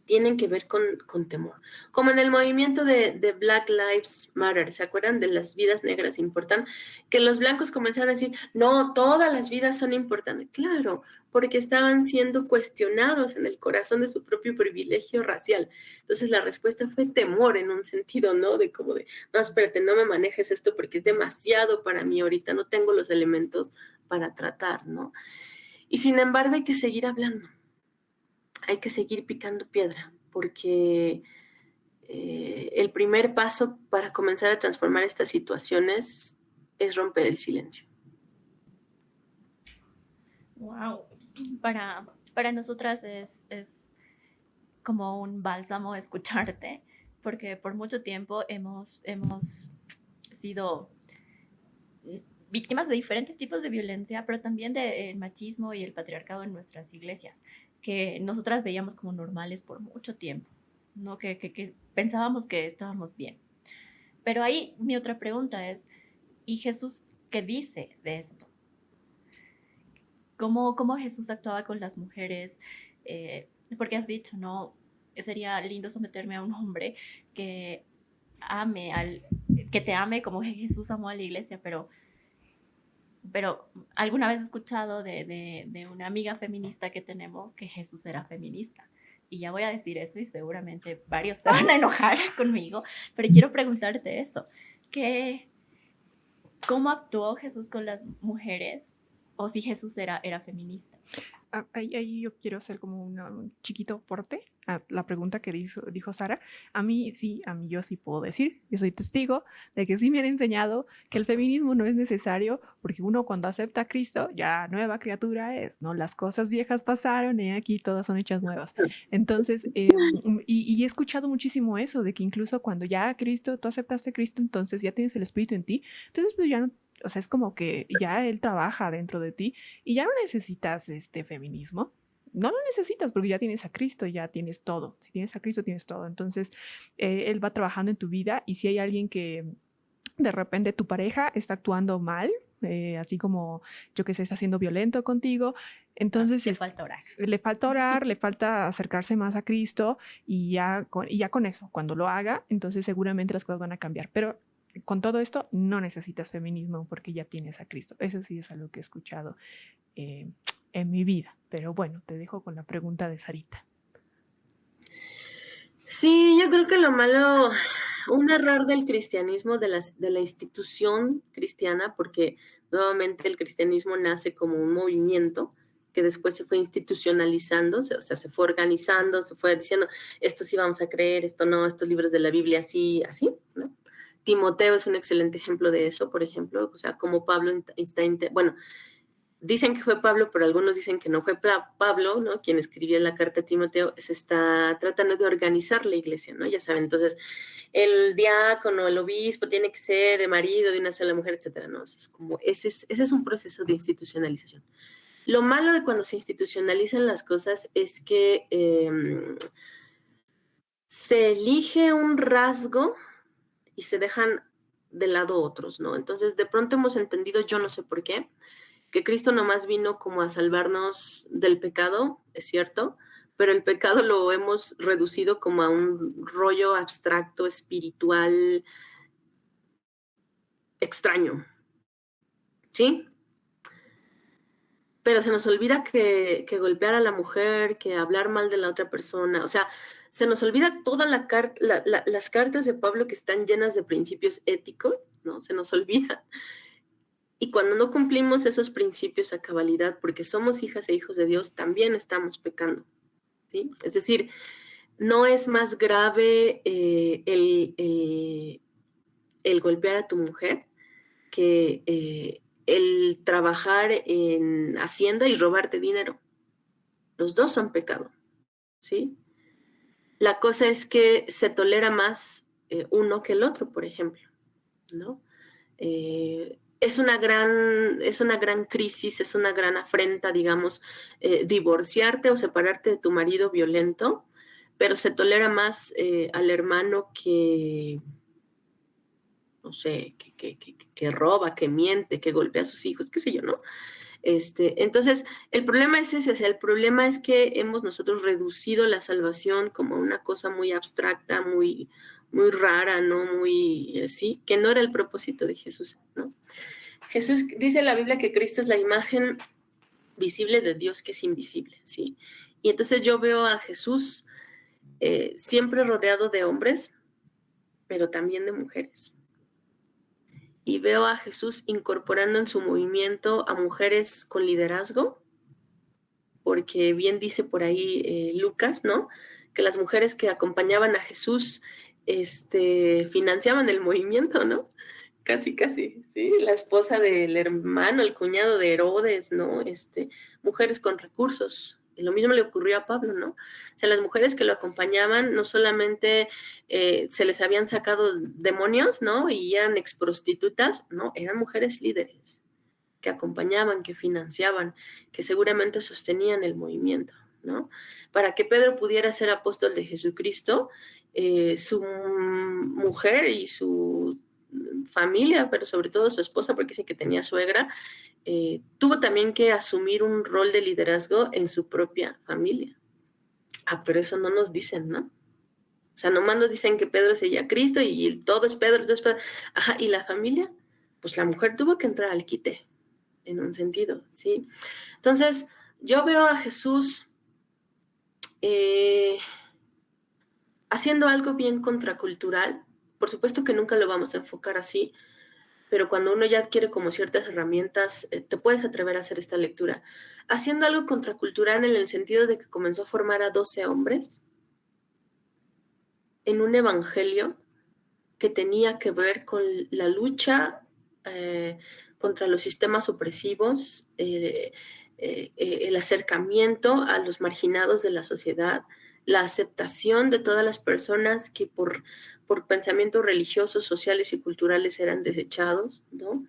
Speaker 3: Tienen que ver con temor. Como en el movimiento de Black Lives Matter, ¿se acuerdan de las vidas negras importan? Que los blancos comenzaron a decir, no, todas las vidas son importantes. Claro, porque estaban siendo cuestionados en el corazón de su propio privilegio racial. Entonces la respuesta fue temor en un sentido, ¿no? De como de, no, espérate, no me manejes esto porque es demasiado para mí ahorita, no tengo los elementos para tratar, ¿no? Y sin embargo hay que seguir hablando. Hay que seguir picando piedra, porque el primer paso para comenzar a transformar estas situaciones es romper el silencio.
Speaker 1: Wow. Para nosotras es como un bálsamo escucharte, porque por mucho tiempo hemos sido víctimas de diferentes tipos de violencia, pero también del machismo y el patriarcado en nuestras iglesias, que nosotras veíamos como normales por mucho tiempo, ¿no? Que pensábamos que estábamos bien. Pero ahí mi otra pregunta es, ¿y Jesús qué dice de esto? ¿Cómo Jesús actuaba con las mujeres? Porque has dicho, ¿no? Sería lindo someterme a un hombre que que te ame como Jesús amó a la iglesia, pero alguna vez he escuchado de una amiga feminista que tenemos que Jesús era feminista. Y ya voy a decir eso y seguramente varios se van a enojar conmigo, pero quiero preguntarte eso. ¿Cómo actuó Jesús con las mujeres? O si Jesús era feminista.
Speaker 2: Ahí yo quiero hacer como un chiquito aporte a la pregunta que dijo Sara. A mí yo sí puedo decir, yo soy testigo de que sí me han enseñado que el feminismo no es necesario porque uno cuando acepta a Cristo ya nueva criatura es, ¿no? Las cosas viejas pasaron y aquí todas son hechas nuevas. Entonces, y he escuchado muchísimo eso, de que incluso cuando ya Cristo, tú aceptaste a Cristo, entonces ya tienes el Espíritu en ti, entonces pues ya no, o sea, es como que ya Él trabaja dentro de ti y ya no necesitas feminismo. No lo necesitas porque ya tienes a Cristo, ya tienes todo. Si tienes a Cristo, tienes todo. Entonces, Él va trabajando en tu vida y si hay alguien que de repente tu pareja está actuando mal, así como, yo que sé, está siendo violento contigo. Entonces
Speaker 1: Le falta orar.
Speaker 2: le falta orar, le falta acercarse más a Cristo y ya con eso, cuando lo haga, entonces seguramente las cosas van a cambiar. Pero con todo esto no necesitas feminismo porque ya tienes a Cristo. Eso sí es algo que he escuchado en mi vida. Pero bueno, te dejo con la pregunta de Sarita.
Speaker 3: Sí, yo creo que lo malo, un error del cristianismo, de la institución cristiana, porque nuevamente el cristianismo nace como un movimiento que después se fue institucionalizando, o sea, se fue organizando, se fue diciendo, esto sí vamos a creer, esto no, estos libros de la Biblia así, así, ¿no? Timoteo es un excelente ejemplo de eso, por ejemplo, o sea, como Pablo bueno, dicen que fue Pablo, pero algunos dicen que no fue Pablo, ¿no? Quien escribió la carta a Timoteo, se está tratando de organizar la iglesia, ¿no? Ya saben, entonces, el diácono, el obispo tiene que ser el marido de una sola mujer, etcétera, ¿no? Es como, ese es un proceso de institucionalización. Lo malo de cuando se institucionalizan las cosas es que se elige un rasgo y se dejan de lado otros, ¿no? Entonces, de pronto hemos entendido, yo no sé por qué, que Cristo nomás vino como a salvarnos del pecado, es cierto, pero el pecado lo hemos reducido como a un rollo abstracto, espiritual, extraño, ¿sí? Pero se nos olvida que golpear a la mujer, que hablar mal de la otra persona, o sea, se nos olvida todas las cartas de Pablo que están llenas de principios éticos, ¿no? Se nos olvida. Y cuando no cumplimos esos principios a cabalidad, porque somos hijas e hijos de Dios, también estamos pecando, ¿sí? Es decir, no es más grave el golpear a tu mujer que el trabajar en Hacienda y robarte dinero. Los dos son pecado, ¿sí? La cosa es que se tolera más uno que el otro, por ejemplo, ¿no? Es una gran crisis, es una gran afrenta, digamos, divorciarte o separarte de tu marido violento, pero se tolera más al hermano que, no sé, que roba, que miente, que golpea a sus hijos, qué sé yo, ¿no? Entonces, el problema es ese, o sea, el problema es que hemos nosotros reducido la salvación como una cosa muy abstracta, muy, muy rara, ¿no? Muy, sí, que no era el propósito de Jesús, ¿no? Jesús dice en la Biblia que Cristo es la imagen visible de Dios que es invisible, ¿sí? Y entonces yo veo a Jesús siempre rodeado de hombres, pero también de mujeres. Y veo a Jesús incorporando en su movimiento a mujeres con liderazgo, porque bien dice por ahí Lucas, ¿no? Que las mujeres que acompañaban a Jesús financiaban el movimiento, ¿no? Casi, casi, ¿sí? La esposa del hermano, el cuñado de Herodes, ¿no? Mujeres con recursos. Y lo mismo le ocurrió a Pablo, ¿no? O sea, las mujeres que lo acompañaban no solamente se les habían sacado demonios, ¿no? Y eran exprostitutas, ¿no? Eran mujeres líderes que acompañaban, que financiaban, que seguramente sostenían el movimiento, ¿no? Para que Pedro pudiera ser apóstol de Jesucristo, su mujer y su familia, pero sobre todo su esposa, porque dice que tenía suegra, tuvo también que asumir un rol de liderazgo en su propia familia. Ah, pero eso no nos dicen, ¿no? O sea, nomás nos dicen que Pedro seguía a Cristo y todo es Pedro, todo es Pedro. Ajá, ¿y la familia? Pues la mujer tuvo que entrar al quite, en un sentido, ¿sí? Entonces, yo veo a Jesús haciendo algo bien contracultural. Por supuesto que nunca lo vamos a enfocar así, pero cuando uno ya adquiere como ciertas herramientas, te puedes atrever a hacer esta lectura. Haciendo algo contracultural en el sentido de que comenzó a formar a 12 hombres en un evangelio que tenía que ver con la lucha contra los sistemas opresivos, el acercamiento a los marginados de la sociedad, la aceptación de todas las personas que por pensamientos religiosos, sociales y culturales eran desechados, ¿no?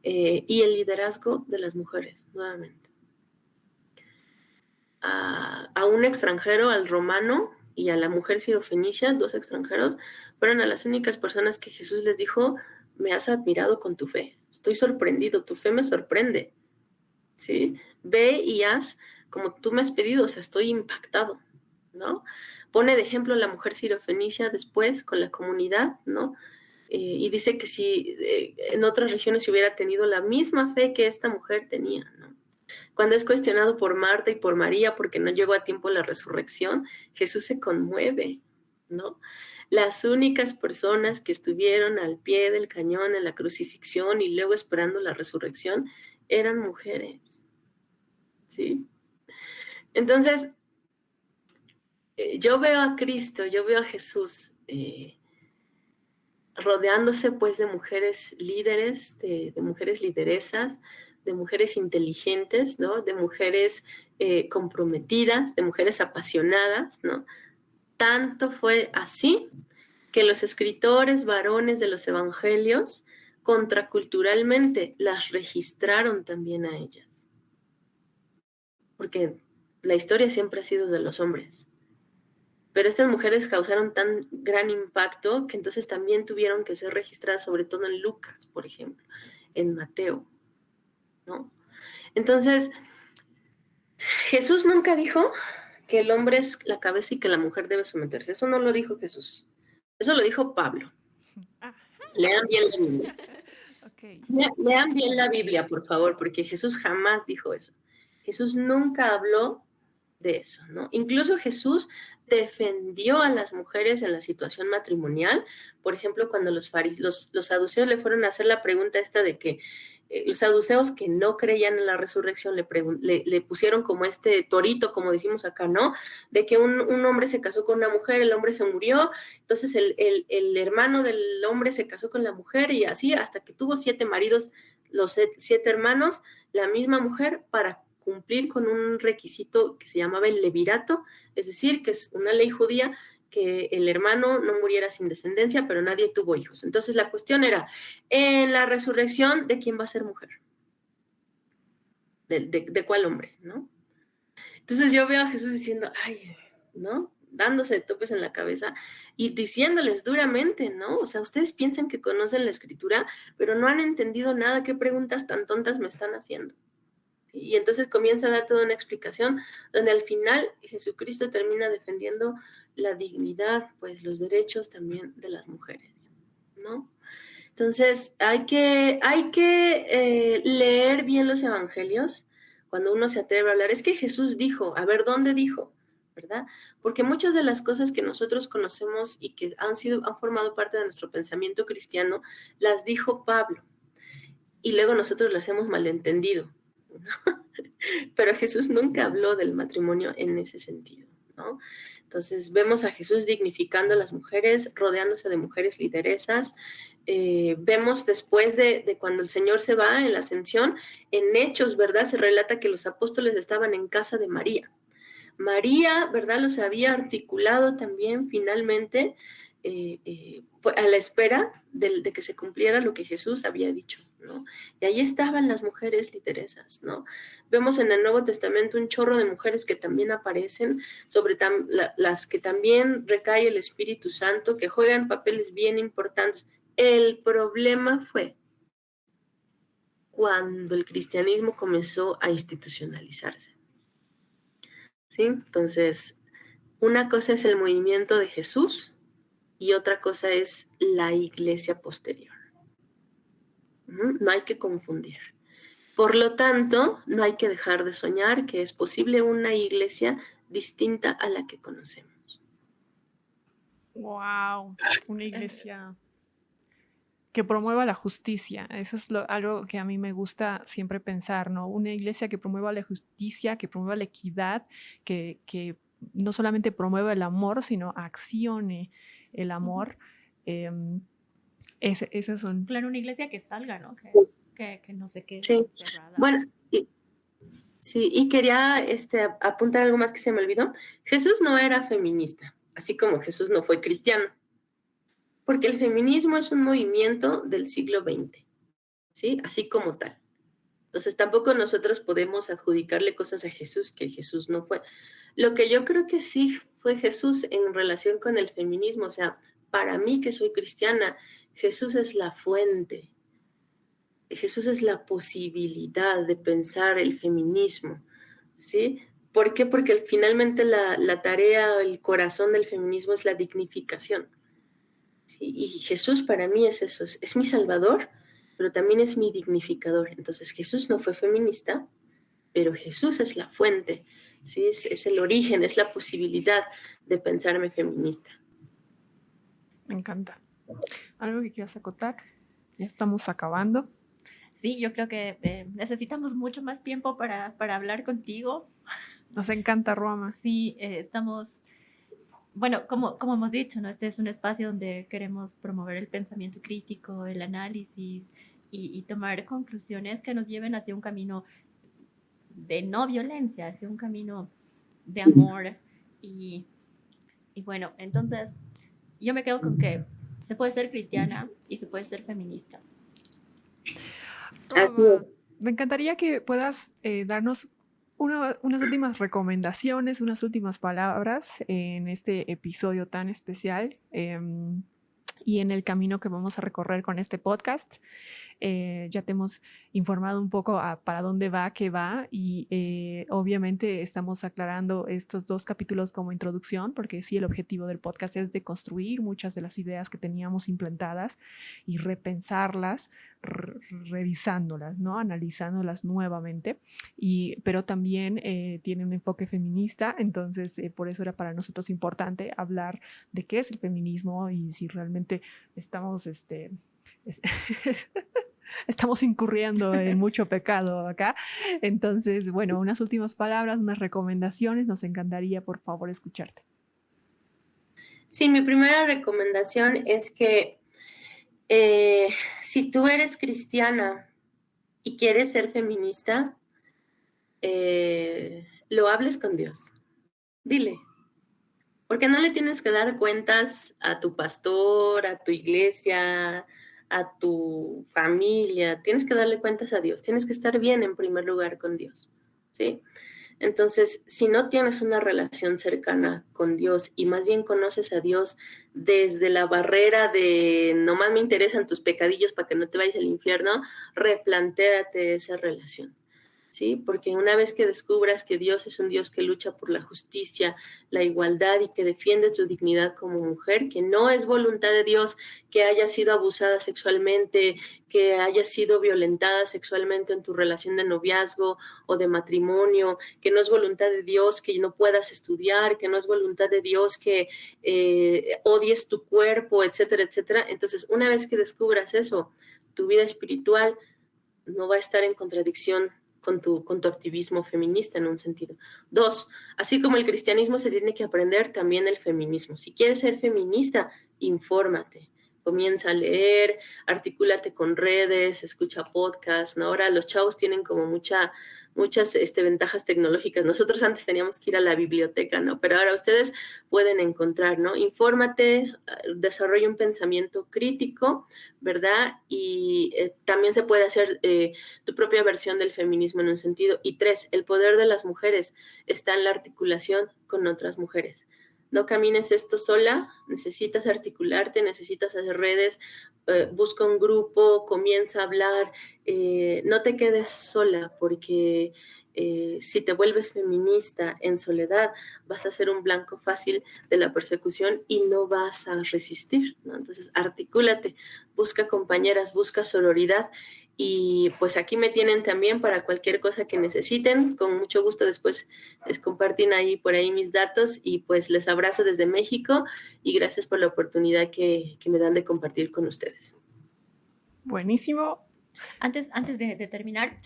Speaker 3: Y el liderazgo de las mujeres, nuevamente. A un extranjero, al romano y a la mujer sirofenicia, 2 extranjeros, fueron a las únicas personas que Jesús les dijo, me has admirado con tu fe, estoy sorprendido, tu fe me sorprende, ¿sí? Ve y haz como tú me has pedido, o sea, estoy impactado, ¿no? Pone de ejemplo a la mujer sirofenicia después con la comunidad, ¿no? Y dice que si en otras regiones se hubiera tenido la misma fe que esta mujer tenía, ¿no? Cuando es cuestionado por Marta y por María porque no llegó a tiempo la resurrección, Jesús se conmueve, ¿no? Las únicas personas que estuvieron al pie del cañón en la crucifixión y luego esperando la resurrección eran mujeres, ¿sí? Entonces, yo veo a Cristo, yo veo a Jesús rodeándose pues de mujeres líderes, de mujeres lideresas, de mujeres inteligentes, ¿no? De mujeres comprometidas, de mujeres apasionadas, ¿no? Tanto fue así que los escritores varones de los evangelios contraculturalmente las registraron también a ellas. Porque la historia siempre ha sido de los hombres. Pero estas mujeres causaron tan gran impacto que entonces también tuvieron que ser registradas, sobre todo en Lucas, por ejemplo, en Mateo, ¿no? Entonces, Jesús nunca dijo que el hombre es la cabeza y que la mujer debe someterse. Eso no lo dijo Jesús. Eso lo dijo Pablo. Lean bien la Biblia. Okay. Lean bien la Biblia, por favor, porque Jesús jamás dijo eso. Jesús nunca habló de eso, ¿no? Incluso Jesús defendió a las mujeres en la situación matrimonial. Por ejemplo, cuando los saduceos le fueron a hacer la pregunta esta de que los saduceos que no creían en la resurrección le pusieron como este torito, como decimos acá, ¿no? De que un hombre se casó con una mujer, el hombre se murió, entonces el hermano del hombre se casó con la mujer y así hasta que tuvo 7 maridos, los 7 hermanos, la misma mujer, para cumplir con un requisito que se llamaba el levirato, es decir, que es una ley judía que el hermano no muriera sin descendencia, pero nadie tuvo hijos. Entonces la cuestión era, en la resurrección, ¿de quién va a ser mujer? ¿De cuál hombre? ¿No? Entonces yo veo a Jesús diciendo, ay, ¿no? Dándose topes en la cabeza y diciéndoles duramente, ¿no? O sea, ustedes piensan que conocen la Escritura, pero no han entendido nada, ¿qué preguntas tan tontas me están haciendo? Y entonces comienza a dar toda una explicación donde al final Jesucristo termina defendiendo la dignidad, pues los derechos también de las mujeres, ¿no? Entonces hay que leer bien los evangelios cuando uno se atreve a hablar. Es que Jesús dijo, a ver, ¿dónde dijo? ¿Verdad? Porque muchas de las cosas que nosotros conocemos y que han formado parte de nuestro pensamiento cristiano, las dijo Pablo. Y luego nosotros las hemos malentendido, ¿no? Pero Jesús nunca habló del matrimonio en ese sentido, ¿no? Entonces vemos a Jesús dignificando a las mujeres, rodeándose de mujeres lideresas. Vemos después de cuando el Señor se va en la ascensión, en Hechos, ¿verdad? Se relata que los apóstoles estaban en casa de María. María, ¿verdad? Los había articulado también finalmente a la espera de que se cumpliera lo que Jesús había dicho, ¿no? Y ahí estaban las mujeres lideresas, ¿no? Vemos en el Nuevo Testamento un chorro de mujeres que también aparecen, sobre las que también recae el Espíritu Santo, que juegan papeles bien importantes. El problema fue cuando el cristianismo comenzó a institucionalizarse, ¿sí? Entonces, una cosa es el movimiento de Jesús y otra cosa es la iglesia posterior. No hay que confundir. Por lo tanto, no hay que dejar de soñar que es posible una iglesia distinta a la que conocemos.
Speaker 2: ¡Wow! Una iglesia que promueva la justicia. Eso es algo que a mí me gusta siempre pensar, ¿no? Una iglesia que promueva la justicia, que promueva la equidad, que no solamente promueva el amor, sino accione el amor. Esas son...
Speaker 1: Claro, una iglesia que salga, ¿no? Que no se quede cerrada.
Speaker 3: Bueno, y quería apuntar algo más que se me olvidó. Jesús no era feminista, así como Jesús no fue cristiano, porque el feminismo es un movimiento del siglo XX, ¿sí? Así como tal. Entonces tampoco nosotros podemos adjudicarle cosas a Jesús que Jesús no fue. Lo que yo creo que sí fue Jesús en relación con el feminismo, o sea, para mí que soy cristiana, Jesús es la fuente Jesús es la posibilidad de pensar el feminismo, ¿sí? ¿Por qué? Porque finalmente la tarea, el corazón del feminismo es la dignificación. ¿Sí? Y Jesús para mí es eso, es mi salvador, pero también es mi dignificador. Entonces Jesús no fue feminista, pero Jesús es la fuente, ¿sí? Es el origen, es la posibilidad de pensarme feminista.
Speaker 2: Me encanta. ¿Algo que quieras acotar? Ya estamos acabando.
Speaker 1: Sí, yo creo que necesitamos mucho más tiempo para hablar contigo.
Speaker 2: Nos encanta Ruama.
Speaker 1: Sí, estamos, bueno, como hemos dicho, ¿no? Este es un espacio donde queremos promover el pensamiento crítico, el análisis y tomar conclusiones que nos lleven hacia un camino de no violencia, hacia un camino de amor. Y, y bueno, entonces yo me quedo con que se puede ser cristiana y se puede ser feminista.
Speaker 2: Ruama, me encantaría que puedas darnos unas últimas recomendaciones, unas últimas palabras en este episodio tan especial y en el camino que vamos a recorrer con este podcast. Ya te hemos informado un poco para dónde va, qué va y obviamente estamos aclarando estos 2 capítulos como introducción porque sí, el objetivo del podcast es de construir muchas de las ideas que teníamos implantadas y repensarlas, revisándolas, ¿no? Analizándolas nuevamente, pero también tiene un enfoque feminista, entonces por eso era para nosotros importante hablar de qué es el feminismo y si realmente estamos estamos incurriendo en mucho pecado acá. Entonces, bueno, unas últimas palabras, unas recomendaciones, nos encantaría, por favor, escucharte.
Speaker 3: Sí, mi primera recomendación es que si tú eres cristiana y quieres ser feminista, lo hables con Dios. Dile. Porque no le tienes que dar cuentas a tu pastor, a tu iglesia, a tu familia. Tienes que darle cuentas a Dios. Tienes que estar bien en primer lugar con Dios, ¿sí? Entonces, si no tienes una relación cercana con Dios y más bien conoces a Dios desde la barrera de nomás me interesan tus pecadillos para que no te vayas al infierno, replantéate esa relación. ¿Sí? Porque una vez que descubras que Dios es un Dios que lucha por la justicia, la igualdad y que defiende tu dignidad como mujer, que no es voluntad de Dios que hayas sido abusada sexualmente, que hayas sido violentada sexualmente en tu relación de noviazgo o de matrimonio, que no es voluntad de Dios que no puedas estudiar, que no es voluntad de Dios que odies tu cuerpo, etcétera, etcétera. Entonces, una vez que descubras eso, tu vida espiritual no va a estar en contradicción con tu activismo feminista en un sentido. 2, así como el cristianismo se tiene que aprender, también el feminismo. Si quieres ser feminista, infórmate. Comienza a leer, articúlate con redes, escucha podcasts, ¿no? Ahora los chavos tienen como muchas ventajas tecnológicas. Nosotros antes teníamos que ir a la biblioteca, ¿no? Pero ahora ustedes pueden encontrar, ¿no? Infórmate, desarrolla un pensamiento crítico, ¿verdad? Y también se puede hacer tu propia versión del feminismo en un sentido. Y 3, el poder de las mujeres está en la articulación con otras mujeres. No camines esto sola, necesitas articularte, necesitas hacer redes, busca un grupo, comienza a hablar, no te quedes sola porque si te vuelves feminista en soledad vas a ser un blanco fácil de la persecución y no vas a resistir, ¿no? Entonces articúlate, busca compañeras, busca sororidad. Y pues aquí me tienen también para cualquier cosa que necesiten. Con mucho gusto después les comparten ahí por ahí mis datos y pues les abrazo desde México y gracias por la oportunidad que me dan de compartir con ustedes.
Speaker 2: Buenísimo.
Speaker 1: Antes de terminar,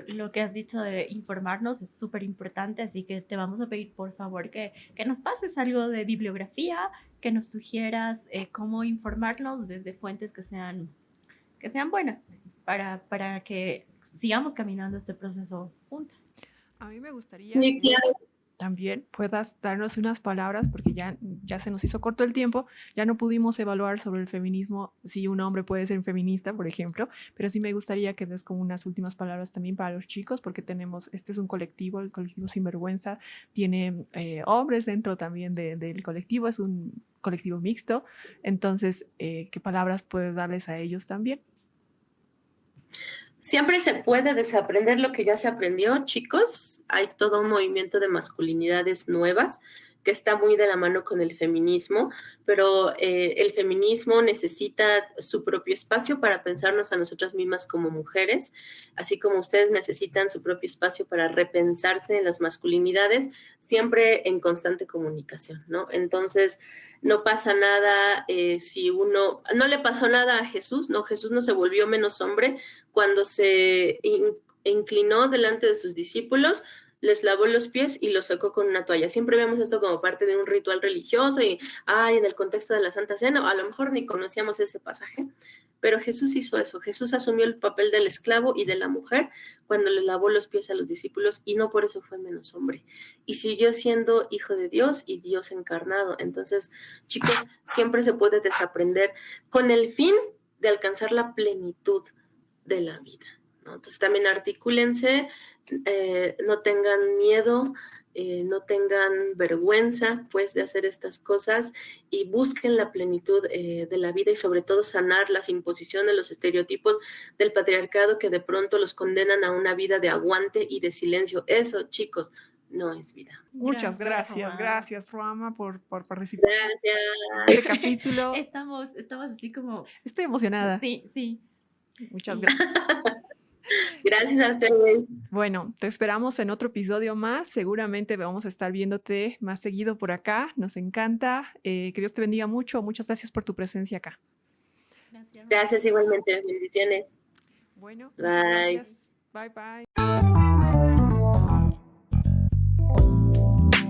Speaker 1: lo que has dicho de informarnos es súper importante, así que te vamos a pedir por favor que nos pases algo de bibliografía, que nos sugieras cómo informarnos desde fuentes que sean buenas, pues, para que sigamos caminando este proceso juntas.
Speaker 2: A mí me gustaría que también puedas darnos unas palabras, porque ya se nos hizo corto el tiempo, ya no pudimos evaluar sobre el feminismo, si un hombre puede ser feminista, por ejemplo, pero sí me gustaría que des como unas últimas palabras también para los chicos, porque este es un colectivo, el colectivo Sinvergüenza, tiene hombres dentro también del colectivo, es un colectivo mixto, entonces, ¿qué palabras puedes darles a ellos también?
Speaker 3: Siempre se puede desaprender lo que ya se aprendió, chicos. Hay todo un movimiento de masculinidades nuevas que está muy de la mano con el feminismo, pero el feminismo necesita su propio espacio para pensarnos a nosotras mismas como mujeres, así como ustedes necesitan su propio espacio para repensarse en las masculinidades, siempre en constante comunicación, ¿no? Entonces, no pasa nada si uno, no le pasó nada a Jesús, no, Jesús no se volvió menos hombre cuando se inclinó delante de sus discípulos, les lavó los pies y los sacó con una toalla. Siempre vemos esto como parte de un ritual religioso y, en el contexto de la Santa Cena, a lo mejor ni conocíamos ese pasaje, pero Jesús hizo eso. Jesús asumió el papel del esclavo y de la mujer cuando le lavó los pies a los discípulos y no por eso fue menos hombre. Y siguió siendo hijo de Dios y Dios encarnado. Entonces, chicos, siempre se puede desaprender con el fin de alcanzar la plenitud de la vida, ¿no? Entonces también articúlense, no tengan miedo, no tengan vergüenza pues de hacer estas cosas y busquen la plenitud de la vida y sobre todo sanar las imposiciones, los estereotipos del patriarcado que de pronto los condenan a una vida de aguante y de silencio. Eso, chicos, no es vida.
Speaker 2: Muchas
Speaker 1: Gracias,
Speaker 2: gracias, Ruama, por participar
Speaker 3: Gracias.
Speaker 2: en este capítulo.
Speaker 1: Estamos así como...
Speaker 2: Estoy emocionada.
Speaker 1: Sí.
Speaker 2: Muchas
Speaker 1: Sí.
Speaker 2: gracias.
Speaker 3: Gracias a ustedes.
Speaker 2: Bueno, te esperamos en otro episodio más. Seguramente vamos a estar viéndote más seguido por acá. Nos encanta. Que Dios te bendiga mucho. Muchas gracias por tu presencia acá.
Speaker 3: Gracias igualmente. Bendiciones.
Speaker 2: Bueno,
Speaker 3: Bye.
Speaker 2: muchas gracias. Bye, bye.